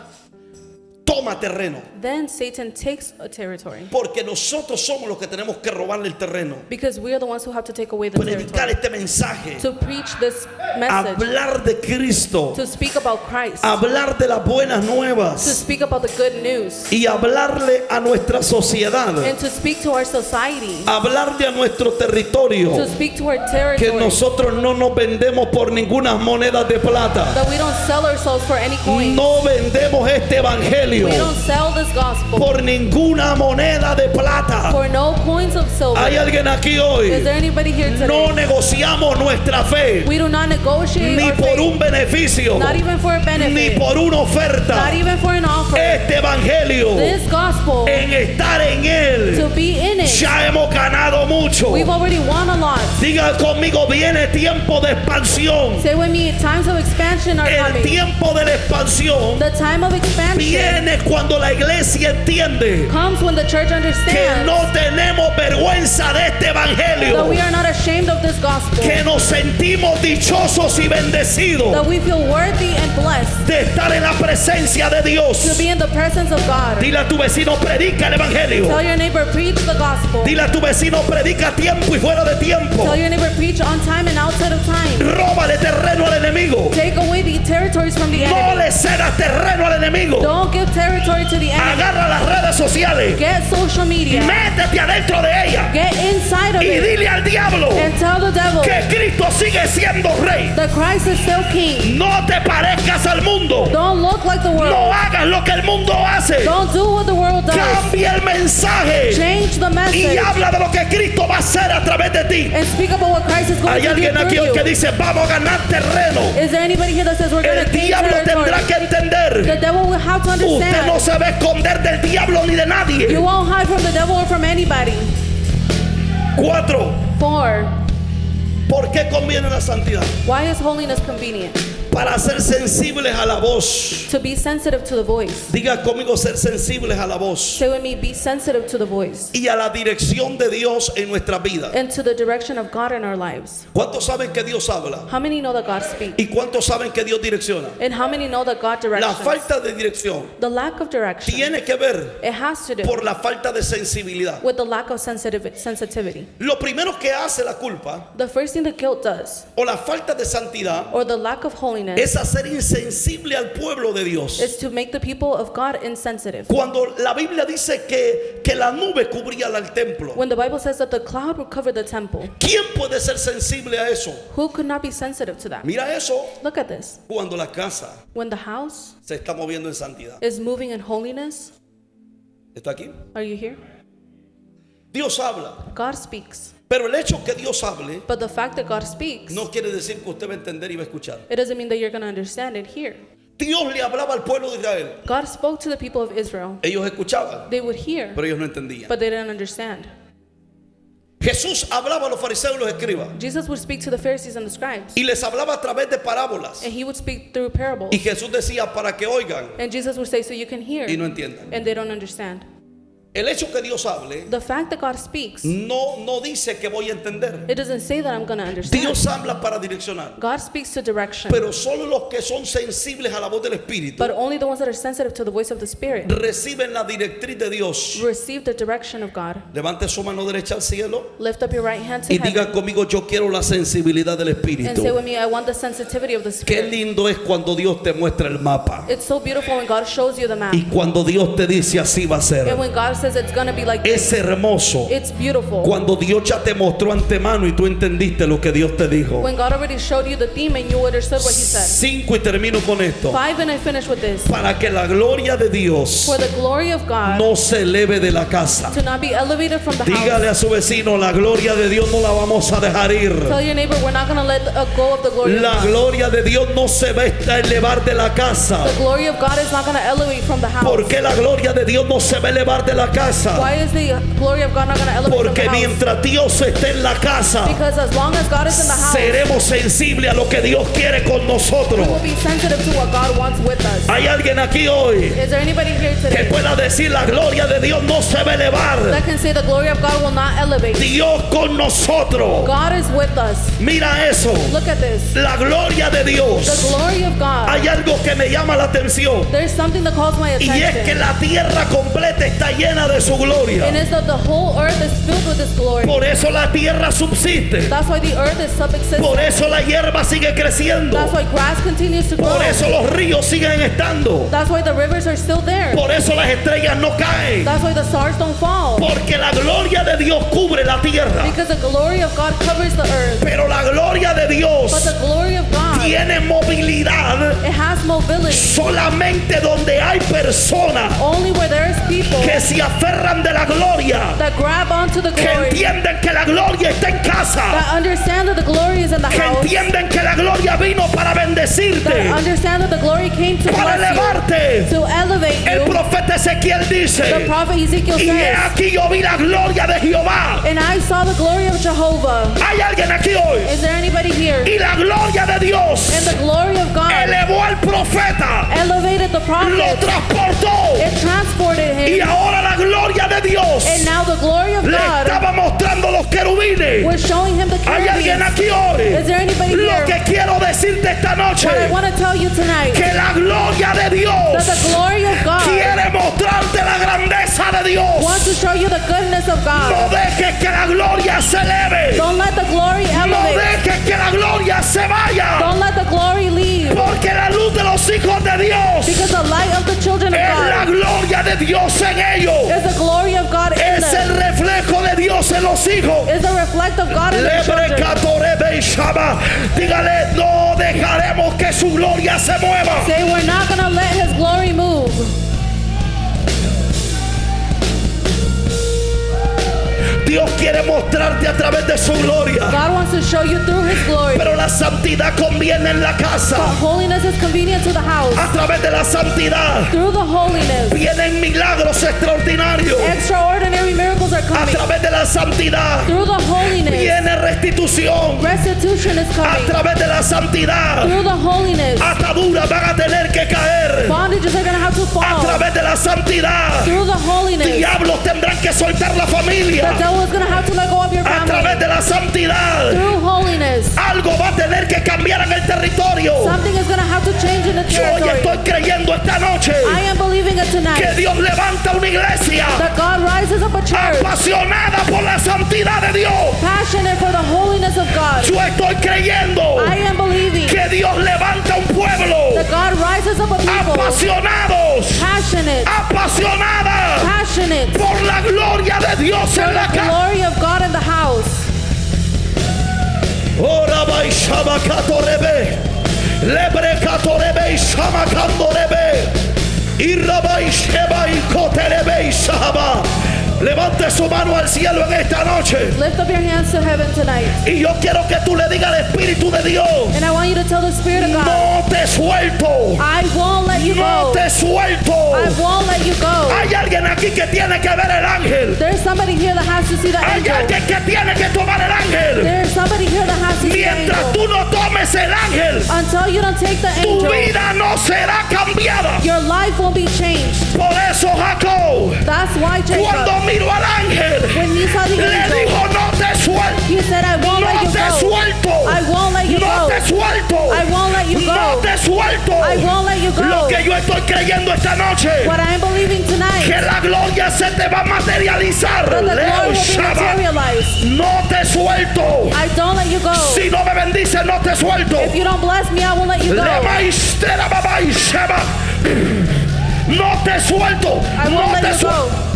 toma terreno. Then Satan takes a territory Porque nosotros somos los que tenemos que robarle el terreno. because we are the ones who have to take away the Predicar territory. este mensaje. To preach this message, Hablar de Cristo. to speak about Christ, Hablar de las buenas to nuevas. speak about the good news, Y hablarle a nuestra sociedad. and to speak to our society, Hablarle a nuestro territorio. to speak to our Que territory, nosotros no nos vendemos por ninguna moneda de plata. that we don't sell ourselves for any coins. No vendemos este evangelio We don't sell this gospel por ninguna moneda de plata. for no coins of silver. Hay alguien aquí Is hoy. there anybody here today? No negociamos nuestra fe We do not negotiate ni our por faith, un beneficio, not even for a ni benefit, por una not oferta. even for an offer. Este evangelio, This gospel, en estar en él, to be in it, ya hemos ganado mucho. we've already won a lot. Diga conmigo, viene tiempo de expansión. Say with me, times of expansion are El coming. tiempo de la expansión The time of expansion viene cuando la iglesia entiende comes when the church que understands no tenemos vergüenza de este that evangelio, we are not ashamed of this gospel, que nos sentimos dichosos y bendecidos that we feel worthy and blessed de estar en la presencia de to Dios. be in the presence of God. Dile a tu vecino, predica el evangelio. Tell your neighbor, preach the gospel. Dile a tu vecino, predica a tiempo y fuera de tiempo. Tell your neighbor, preach on time and outside of time. Róbale terreno al enemigo. Take away the territories from the No enemy. le cedas terreno al enemigo. Don't give territory to the enemy. Agarra las redes sociales. Get social media. Métete adentro de ella. Get inside of Y it dile al diablo and tell the devil que Cristo sigue siendo rey. that Christ is still king. No te parezcas al mundo. Don't look like the No world. hagas lo que el mundo hace. Don't do what the world does. Cambia el mensaje Change the y message habla de lo que Cristo va a hacer a través de ti. and speak about what Christ is going Hay to do alguien aquí through hoy que you. dice, vamos a ganar terreno. Is there anybody here that says we're going El to gain diablo territory? tendrá que The entender. devil will have to Usted no understand. se va a esconder del diablo ni de You nadie. won't hide from the devil or from anybody. 4. 4. ¿Por qué conviene la santidad? Why is holiness convenient? Para ser sensibles a la voz. To be sensitive to the voice. Diga conmigo, ser sensibles a la voz Say with me, be sensitive to the voice y a la dirección de Dios en nuestras vidas. and to the direction of God in our lives. ¿Cuántos saben que Dios habla? How many know that God speaks? ¿Y cuántos saben que Dios direcciona? And how many know that God La directions? falta de dirección The lack of direction, tiene que ver it has to do por la falta de sensibilidad. with the lack of sensitivity. Lo primero que hace la culpa The first thing that guilt does, o la falta de santidad or the lack of holiness, es hacer insensible al pueblo de Dios. is to make the people of God insensitive. Cuando la Biblia dice que la nube cubría el templo, When the Bible says that the cloud would cover the temple, ¿quién puede ser sensible a eso? who could not be sensitive to that? Mira eso Look at this. cuando la casa When the house se está moviendo en santidad. is moving in holiness, ¿Está aquí? are you here? Dios habla, God speaks. pero el hecho que Dios hable But the fact that God speaks, no quiere decir que usted va a entender y va a escuchar. it doesn't mean that you're going to understand it here. Dios le hablaba al pueblo de Israel. God spoke to the people of Israel. Ellos escuchaban, They would hear, pero ellos no entendían. but they didn't understand. Jesús hablaba a los fariseos y los escribas Jesus would speak to the Pharisees and the scribes, y les hablaba a través de parábolas. and he would speak through parables. Y Jesús decía para que oigan And Jesus would say, so you can hear, y no entiendan. and they don't understand. El hecho que Dios hable The fact that God speaks, no dice que voy a entender. it doesn't say that I'm going to understand. Dios habla para direccionar. God speaks to direction, Pero solo los que son sensibles a la voz del Espíritu but only the ones that are sensitive to the voice of the Spirit reciben la directriz de Dios. receive the direction of God. Levante su mano derecha al cielo Lift up your right hand to y diga heaven conmigo, yo quiero la sensibilidad del and say Espíritu. with me, I want the sensitivity of the Qué Spirit. lindo es cuando Dios te muestra el mapa It's so beautiful when God shows you the map. y cuando Dios te dice así va a ser. And when God says it's going to be like Es this, hermoso it's beautiful. cuando Dios ya te mostró antemano y tú entendiste lo que Dios te dijo. When God already showed you the theme and you understood what he said. 5 y termino con esto. 5, and I finish with this. Para que la gloria de Dios For the glory of God no se eleve de la casa. to not be elevated from the Dígale house. a su vecino, la gloria de Dios no la vamos a dejar ir. Tell your neighbor, we're not going to let go of the glory of La God. gloria de Dios no se va a elevar de la casa. The glory of God is not going to elevate from the house. ¿Por qué la gloria de Dios no se va a elevar de la casa? Why is the glory of God not going to elevate from Porque the house? mientras Dios esté en la casa, Because as long as God is in the house, seremos sensibles a lo que Dios quiere con nosotros. we will be sensitive to what God wants with us. Hay alguien aquí hoy Is there anybody here que today pueda decir la gloria de Dios no se va a elevar. that can say the glory of God will not elevate? Dios con nosotros. God is with us. Mira eso. Look at this. La gloria de The Dios. glory of God. Hay algo que me llama la atención There's something that calls my y es que attention. la tierra completa está llena de su gloria. And it's that the whole earth is filled with His glory. Por eso la tierra subsiste. That's why the earth is subsistent. Por eso la hierba sigue creciendo. That's why grass continues to grow. Por eso los ríos siguen estando. That's why the rivers are still there. Por eso las estrellas no caen. That's why the stars don't fall. Porque la gloria de Dios cubre la tierra. Because the glory of God covers the earth. Pero la gloria de But Dios the glory of God, tiene movilidad it has mobility. solamente donde hay personas Only where there is people que se aferran de la gloria, that grab onto the que glory, entienden que la gloria está en casa, that understand that the glory is in the que house, entienden que la gloria vino para that bendecirte, understand that the glory came to para bless you, elevarte. to elevate El you. profeta Ezequiel The dice, prophet Ezekiel y he says, aquí yo vi la gloria de Jehová. and I saw the glory of Jehovah. Hay alguien aquí hoy. Is there anybody here? Y la gloria de Dios And the glory of God elevó al profeta, elevated the lo prophet. transportó. It transported Y him. ahora la gloria de Dios And now the glory of le God estaba mostrando los querubines. was showing him the Hay alguien cherubims. aquí hoy. Is there anybody Lo here? que quiero decirte esta noche, What I want to tell you tonight, que la gloria de that Dios the glory of God quiere mostrarte la grandeza de Dios. wants to show you the goodness of No God. dejes que la gloria se eleve. Don't let the glory No elevate. dejes que la gloria se vaya. Don't let the glory leave. Porque la luz de los hijos de Dios Because the light of the children of es la God gloria de Dios en ellos. is the glory of God in Es el them. reflejo de Dios en los hijos. Is the reflect of God in the Lebre children. catorebe y shama. Dígale, no dejaremos que su gloria se mueva. Say, we're not going to let His glory move. Dios quiere mostrarte a través de su gloria. God wants to show you through His glory. Pero la santidad conviene en la But casa. holiness is convenient to the house. A través de la santidad Through the holiness, vienen milagros extraordinarios. extraordinary miracles are A coming. través de la santidad Through the holiness, viene restitución. restitution is A coming. través de la santidad Through the holiness, ataduras van a tener que caer. bondages are going to have to A fall. través de la santidad Through the holiness, diablos tendrán que soltar la the familia. devil is going to have to let go of your A través family. de la santidad Through holiness, algo va a tener que cambiar en el territorio. something is going to have to change in the Yo hoy estoy territory. creyendo esta noche I am believing it que tonight Dios levanta una iglesia that God rises up a church apasionada por la santidad de Dios. passionate for the holiness of God. Yo estoy creyendo I am believing que Dios levanta un pueblo that God rises up a people apasionados, apasionadas passionate por la gloria de Dios for en la the casa. glory of God in the house. Ora bai shabakato rebe, lebre katorebe shamakando rebe, irrabai shebai koterebe shaba. Levante su mano al cielo en esta noche. Lift up your hands steps to heaven tonight. Y yo quiero que tú le digas al Espíritu de Dios, And I want you to tell the Spirit of God, no te suelto, I won't let you no go. te suelto. I won't let you go. Hay alguien aquí que tiene que ver el ángel. There's somebody here that has to see the Hay angel. alguien que tiene que tomar el ángel. There's somebody here that has to see the Mientras angel. tú no tomes el ángel, Until you don't take the tu angel, vida no será cambiada. your life won't be changed. Por eso Jacob, That's why cuando Jacob, miró al ángel, when he saw the le angel, dijo, no te suelto, he said, I won't let no you te go. suelto, I won't let you no go. te suelto, I won't let you no go. te suelto. I won't let you Lo go. que yo estoy creyendo esta noche, What I am believing tonight, que la gloria se te va a materializar. that the Leo glory will be Shaba, materialized. no te suelto. I don't let you go. Si no me bendices, no te suelto. If you don't bless me, I won't let you go. Lema Istera Baba y Sheba. No te suelto. I won't No let te you suelto. go.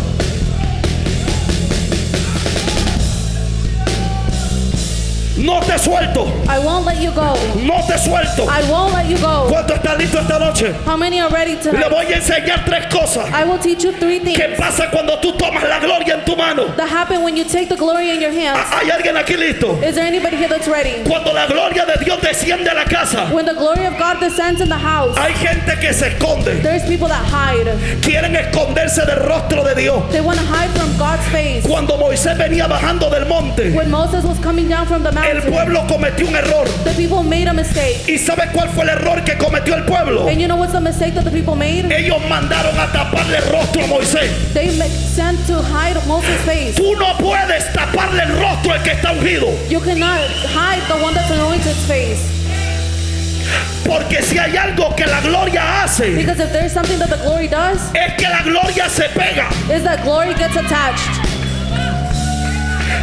No te suelto. I won't let you go. No te suelto. I won't let you go. ¿Cuánto está listo esta noche? How many are ready Le tonight? voy a enseñar tres cosas. I will teach you three ¿Qué things pasa cuando tú tomas la gloria en tu mano? that happen when you take the glory in your hands. ¿Hay alguien aquí listo? Is there anybody here that's ready? Cuando la gloria de Dios desciende a la casa, When the glory of God descends in the house, hay gente que se esconde. there's people that hide. Quieren esconderse del rostro de Dios. They want to hide from God's face. Cuando Moisés venía bajando del monte, When Moses was coming down from the el mountain, pueblo cometió un error. the people made a mistake. ¿Y sabe cuál fue el error que cometió el pueblo? And you know what's the mistake that the people made? Ellos mandaron a taparle el rostro a Moisés. They sent to hide Moses' face. Tú no puedes taparle el rostro al que está ungido. You cannot hide the one that's anointed's face. Porque si hay algo que la gloria hace, Because if there's something that the glory does, es que la gloria se pega. is that glory gets attached.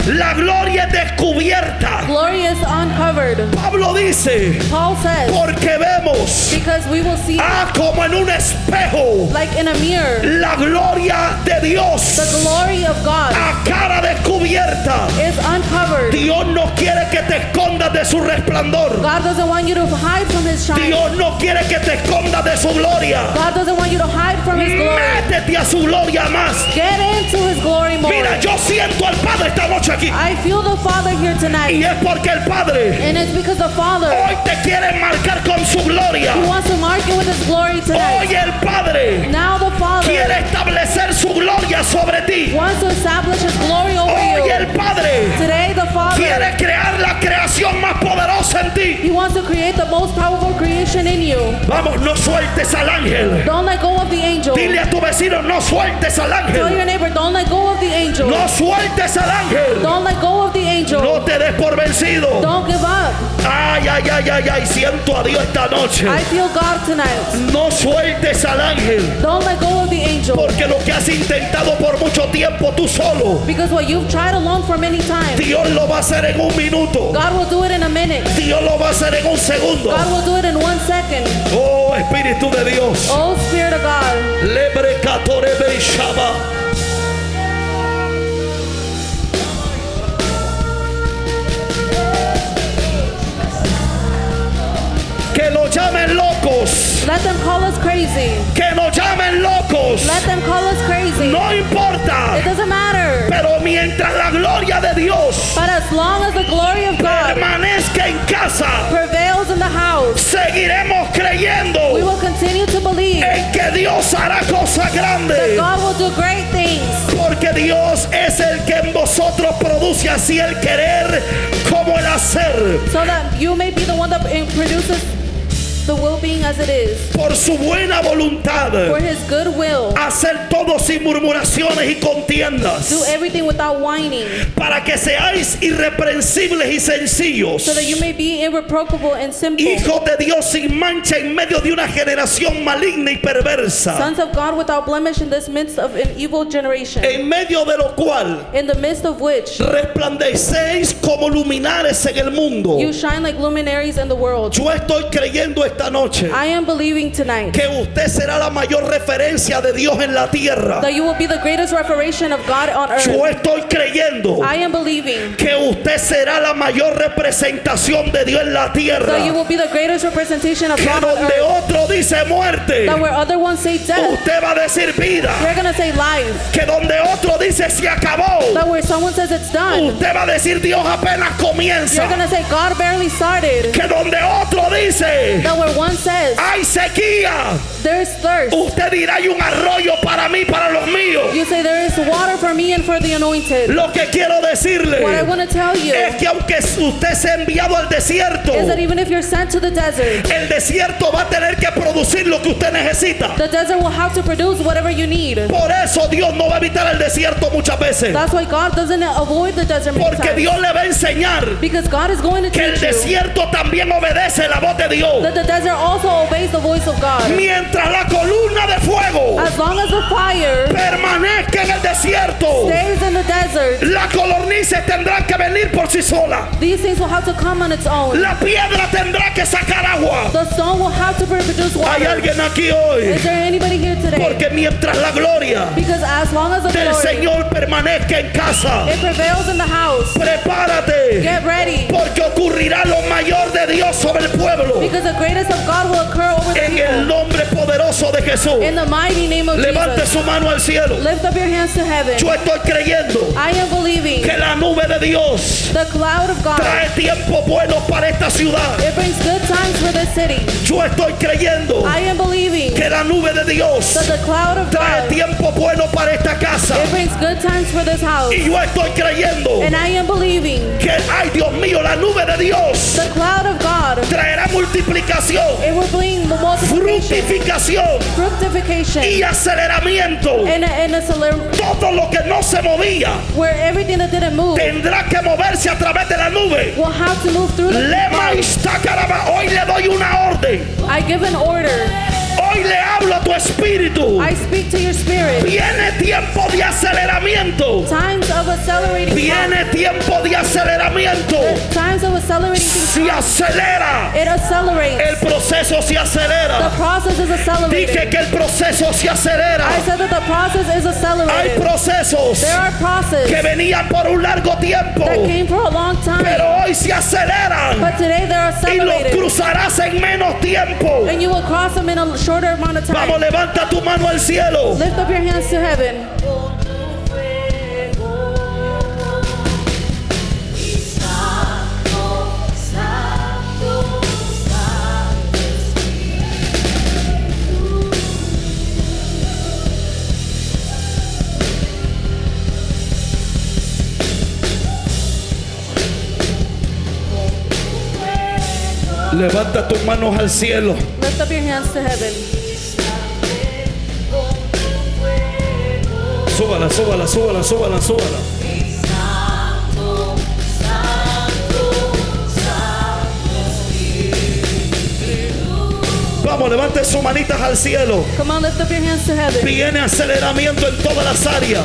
La gloria es descubierta. Glory is uncovered. Pablo dice, Paul says, porque vemos, because we will see como en un espejo, like in a mirror la gloria de the Dios glory of God a cara descubierta. is uncovered. Dios no quiere que te escondas de su resplandor. God doesn't want you to hide from his shine. Dios no quiere que te escondas de su gloria. God doesn't want you to hide from his glory. Métete a su gloria más. Get into his glory more. Mira, yo siento al Padre esta noche aquí. I feel the Father here Y tonight. es porque el Padre And it's because the Father, hoy te quiere marcar con su gloria. he wants to mark you with his glory Hoy tonight. el Padre Now the Father quiere establecer su gloria sobre ti. wants to establish his glory over Hoy you. el Padre Today the Father, quiere crear la creación más poderosa en ti. he wants to create the most powerful creation in you. Vamos, no sueltes al ángel. Don't let go of the angel. Dile a tu vecino, no sueltes al Tell your ángel. neighbor, don't let go of the angel. No sueltes al ángel. Don't let go of the angel. No te des por vencido. Don't give up. Ay, ay, ay, ay, ay, siento a Dios esta noche. I feel God tonight. No sueltes al ángel. Don't let go of the angel. Porque lo que has intentado por mucho tiempo tú solo, Because what you've tried alone for many times, Dios lo va a hacer en un minuto. God will do it in a minute. Dios lo va a hacer en un segundo. God will do it in 1 second. Oh, Espíritu de Dios. Oh, Spirit of God. Lebre katore be shaba. Que lo llamen locos. Let them call us crazy. Que nos llamen locos. Let them call us crazy. No importa. It doesn't matter. Pero mientras la gloria de Dios But as long as the glory of God permanezca en casa, prevails in the house, seguiremos creyendo we will continue to believe en que Dios hará cosas that grandes. God will do great things. Porque Dios es el que en vosotros produce así el querer como el hacer. So that you may be the one that produces the will being as it is. Por su buena voluntad. For his good will. Hacer todo sin murmuraciones y contiendas. Do everything without whining. Para que seáis irreprensibles y sencillos. So that you may be irreproachable and simple. Hijos de Dios sin mancha en medio de una generación maligna y perversa. Sons of God without blemish in this midst of an evil generation. En medio de lo cual In the midst of which resplandecéis como luminares en el mundo. you shine like luminaries in the world. Yo estoy creyendo esta noche I am believing tonight que usted será la mayor referencia de Dios en la tierra. that you will be the greatest revelation of God on Yo earth. estoy creyendo I am believing que usted será la mayor representación de Dios en la tierra. that you will be the greatest representation of Que God on donde earth. otro dice muerte, That where other ones say death, usted va a decir vida. you're going to say life. Que donde otro dice se acabó, That where someone says it's done, usted va a decir Dios apenas comienza. you're going to say God barely started. Que donde otro dice That where one says hay sequía, there is thirst, usted dirá hay un arroyo para mí, para los míos. you say there is water for me and for the anointed. Lo que quiero decirle What I want to tell you es que aunque usted sea enviado al desierto, is that even if you're sent to the desert, el desierto va a tener que producir lo que usted necesita. the desert will have to produce whatever you need. Por eso Dios no va a evitar el desierto muchas veces, That's why God doesn't avoid the desert many porque times. Dios le va a enseñar Because God is going to que el teach you desierto también obedece la voz de Dios. that the desert also obeys the voice of God. Mientras la columna de fuego As long as the fire permanezca en el desierto, stays in the desert, las codornices tendrán que venir por sí sola. these things will have to come on its own. La piedra tendrá que sacar agua. The stone will have to produce Hay water. alguien aquí hoy, Is there anybody here today? porque mientras la gloria Because as long as the del glory, Señor permanezca en casa, it prevails in the house. prepárate, Get ready. porque ocurrirá lo mayor de Dios sobre el pueblo. Because the greatest of God will occur over the En el people. nombre poderoso de Jesús. In the mighty name of Levante Jesus. su mano al cielo. Lift up your hands to heaven. Yo estoy creyendo I am believing que la nube de Dios the cloud of God. trae tiempo bueno para esta ciudad. It brings good times for this city. Yo estoy creyendo I am believing que la nube de Dios that the cloud of trae God, tiempo bueno para esta casa. it brings good times for this house. Y yo estoy creyendo And I am believing que, ay Dios mío, la nube de Dios the cloud of God, traerá multiplicación, it will bring multiplication, fructificación fructification, y aceleramiento. and Todo lo que no se movía where everything that didn't move tendrá que moverse a través de la nube. will have to move through the Lema cloud. Istacaraba. Hoy le doy una orden. I give an order. Hoy le hablo a tu espíritu. I speak to your spirit. Viene tiempo de aceleramiento. Times of accelerating. Viene tiempo de aceleramiento. Times of accelerating things. Se acelera. It accelerates. El proceso se The acelera. process is Dije accelerated. que el proceso se acelera. I said that the process is Hay accelerated. procesos There are processes que venían por un largo tiempo, that came for a long time, pero hoy se aceleran but today they're y los accelerated, cruzarás en menos tiempo. and you will cross them in a shorter amount of Vamos, time. levanta tu mano al cielo. Lift up your hands to heaven. Levanta tus manos al cielo. Lift up your hands to heaven. Súbala, súbala, súbala, súbala, súbala. Vamos, levante sus manitas al cielo. Come on, lift up your hands to heaven. Viene aceleramiento en todas las áreas.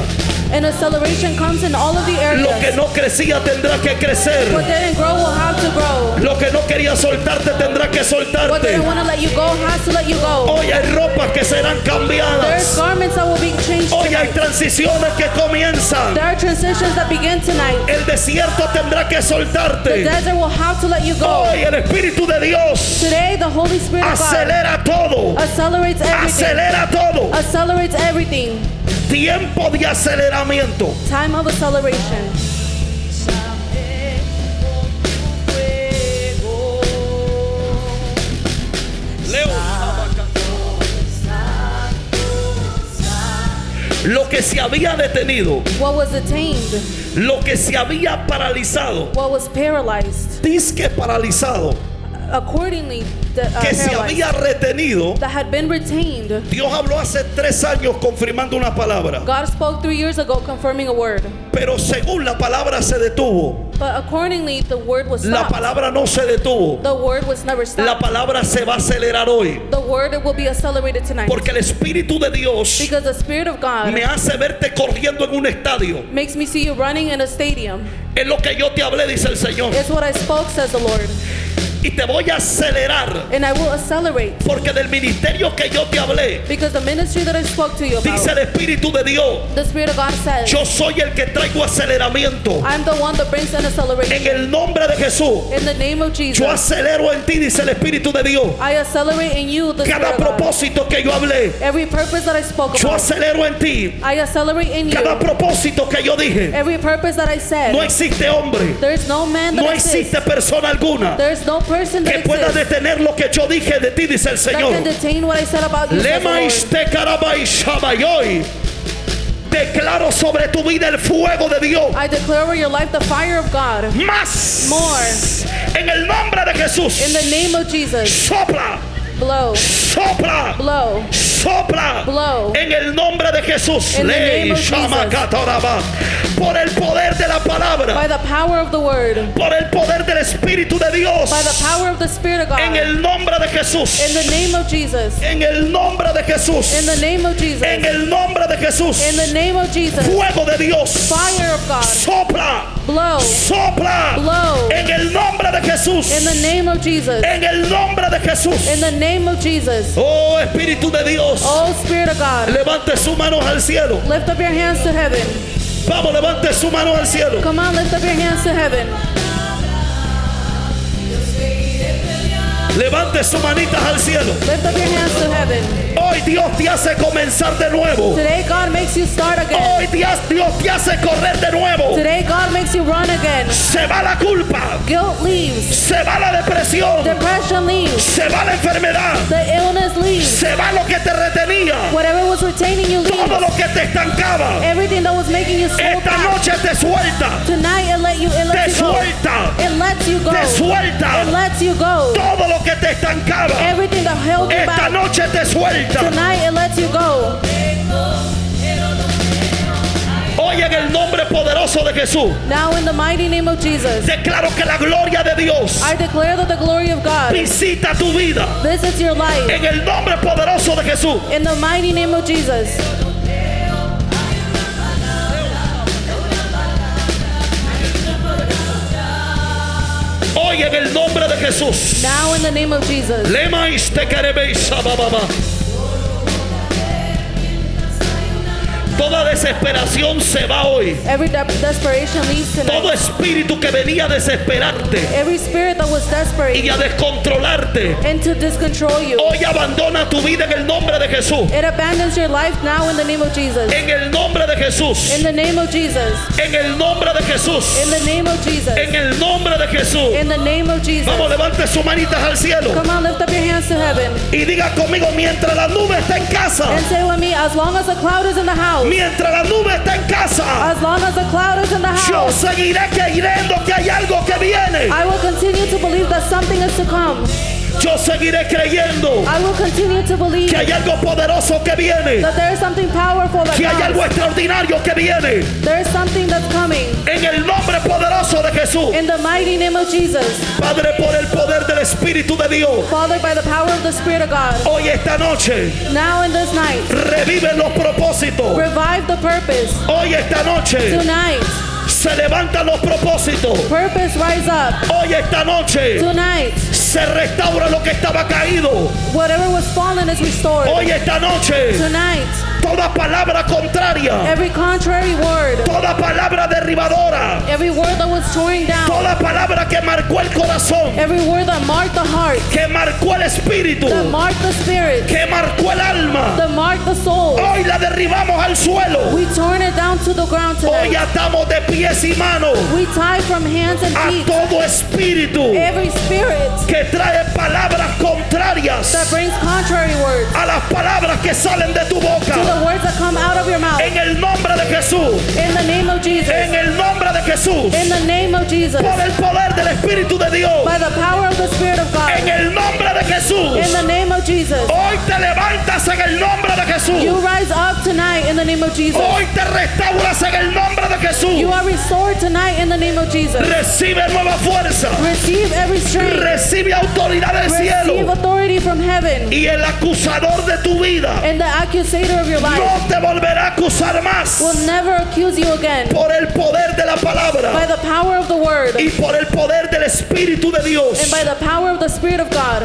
And acceleration comes in all of the Lo que areas. no crecía tendrá que crecer. What didn't grow will have to grow. Lo que no quería soltarte tendrá que What soltarte. didn't want to let you go has to let you go. Hoy hay ropas que serán There's cambiadas. garments that will be changed Hoy hay tonight. transiciones que comienzan. There are transitions that begin tonight. El desierto tendrá que The soltarte. desert will have to let you go. Hoy el Espíritu de Dios Today, the Holy Spirit of God acelera todo. accelerates everything. Acelera todo. Accelerates everything. Tiempo de aceleramiento. Time of acceleration. Lo que se había detenido, What was detained, lo que se había paralizado, what was paralyzed, disque paralizado, accordingly, que se paralyzed, había retenido. that had been retained. Dios habló hace 3 años confirmando una palabra, God spoke 3 years ago confirming a word. pero según la palabra se detuvo, But accordingly, the word was la stopped. palabra no se detuvo. The word was never La stopped. palabra se va a acelerar hoy, The word will be accelerated tonight. porque el Espíritu de Dios Because the Spirit of God me hace verte corriendo en un estadio. makes me see you running in a stadium. Es lo que yo te hablé, dice el Señor. It's what I spoke, says the Lord. y te voy a acelerar, and I will accelerate. porque del ministerio que yo te hablé, Because the ministry that I spoke to you dice about, el Espíritu de Dios, the Spirit of God says, yo soy el que traigo aceleramiento. I'm the one that brings an En acceleration. el nombre de Jesús, In the name of yo Jesus, acelero en ti, dice el Espíritu de Dios, I accelerate in you the Spirit cada of God. propósito que yo hablé. Every purpose that I spoke Yo about, acelero en ti I accelerate in cada you. propósito que yo dije. Every purpose that I said, No existe hombre, there is no man that no exists. existe persona alguna There is no person que that pueda exists detener lo que yo dije de ti, dice el that Señor. can detain what I said about you, says the Lema Lord. iste karabai shabayoi. Declaro sobre tu vida el fuego de Dios. I declare over your life the fire of God. Más. More. En el nombre de Jesús. In the name of Jesus, Sopla. blow, Sopla. blow, Sopla. blow. En el nombre de Jesús. In the Ley name of shama Jesus. katoraba. Por el poder de la palabra. By the power of the word, Por el poder del Espíritu de Dios. by the power of the Spirit of God. En el nombre de Jesús. In the name of Jesus, En el nombre de Jesús. in the name of Jesus, En el nombre de Jesús. in the name of Jesus, Fuego de Dios. fire of God, Sopla. blow, Sopla. blow. En el nombre de Jesús. In the name of Jesus, En el nombre de Jesús. in the name of Jesus. Oh Espíritu de Dios. Oh Spirit of God, Levante sus manos al cielo. lift up your hands to heaven. Vamos, levante su mano al cielo. Come on, lift up your hands to heaven. Levante sus manitas al cielo. Lift up your hands to heaven. Hoy Dios te hace comenzar de nuevo. Today God makes you start again. Hoy Dios te hace correr de nuevo. Today God makes you run again. Se va la culpa. Guilt leaves. Se va la depresión. Depression leaves. Se va la enfermedad. The illness leaves. Se va lo que te retenía. Whatever was retaining you Todo leaves. lo que te estancaba. Everything that was making you slow Esta down. noche te suelta. Tonight it lets Te you go. suelta. It lets you go. Te suelta. It lets you go. Todo lo que te estancaba. Everything that held you Esta back. noche te suelta. Tonight it lets you go. Hoy en el nombre poderoso de Jesús, Now in the mighty name of Jesus, declaro que la gloria de Dios I declare that the glory of God visita tu vida. visits your life. En el nombre poderoso de Jesús. In the mighty name of Jesus. Hoy en el nombre de Jesús. Now in the name of Jesus. Lema iste kerebe shabababa. Toda desesperación se va hoy. Every desperation leaves Todo tonight. espíritu que venía a desesperarte Every spirit that was desperate y a descontrolarte, and to discontrol you, hoy abandona tu vida en el nombre de Jesús. it abandons your life now in the name of Jesus. En el nombre de Jesús. In the name of Jesus. En el nombre de Jesús. In the name of Jesus. En el nombre de Jesús. In the name of Jesus. Vamos, levante sus manitas al cielo Come on, lift up your hands to heaven y diga conmigo: mientras la nube está en casa, and say with me, as long as the cloud is in the house, mientras la nube está en casa, as long as the cloud is in the yo house, seguiré creyendo que hay algo que viene. I will continue to believe that something is to come. Yo seguiré creyendo I will continue to believe que hay algo poderoso que viene, that there is something powerful that que hay algo comes. extraordinario que viene. There is something that's coming. En el nombre poderoso de Jesús. In the mighty name of Jesus. Padre, por el poder del Espíritu de Dios, Father, by the power of the Spirit of God, hoy esta noche now in this night, revive los propósitos. revive the purpose. Hoy esta noche Tonight, se levantan los propósitos. purpose rise up. Hoy esta noche Tonight, se restaura lo que estaba caído. whatever was fallen is restored. Hoy esta noche Tonight, toda palabra contraria, every contrary word, toda palabra derribadora, every word that was torn down, toda palabra que marcó el corazón, every word that marked the heart, que marcó el espíritu, that marked the spirit, que marcó el alma, that marked the soul, hoy la derribamos al suelo. we torn it down to the ground Hoy today. atamos de pies y manos We tie from hands and a feet todo espíritu every spirit que trae palabras contrarias that brings contrary words a las palabras que salen de tu to boca. the words that come out of your mouth. En el nombre de Jesús, In the name of Jesus. en el nombre de Jesús, In the name of Jesus. por el poder del Espíritu de Dios, By the power of the Spirit of en God. el nombre de Jesús. In the name of Jesus. Hoy te levantas en el nombre de Jesús. You rise up tonight in the name of Jesus. Hoy te restauras en el nombre de Jesús. You are restored tonight in the name of Jesus. Recibe nueva fuerza. Receive every strength. Recibe autoridad del Receive cielo. authority from heaven. Y el acusador de tu vida And the accusator of your life no te volverá a acusar más. will never accuse you again. Por el poder de la By palabra the power of the word y por el poder del Espíritu de Dios. and by the power of the Spirit of God.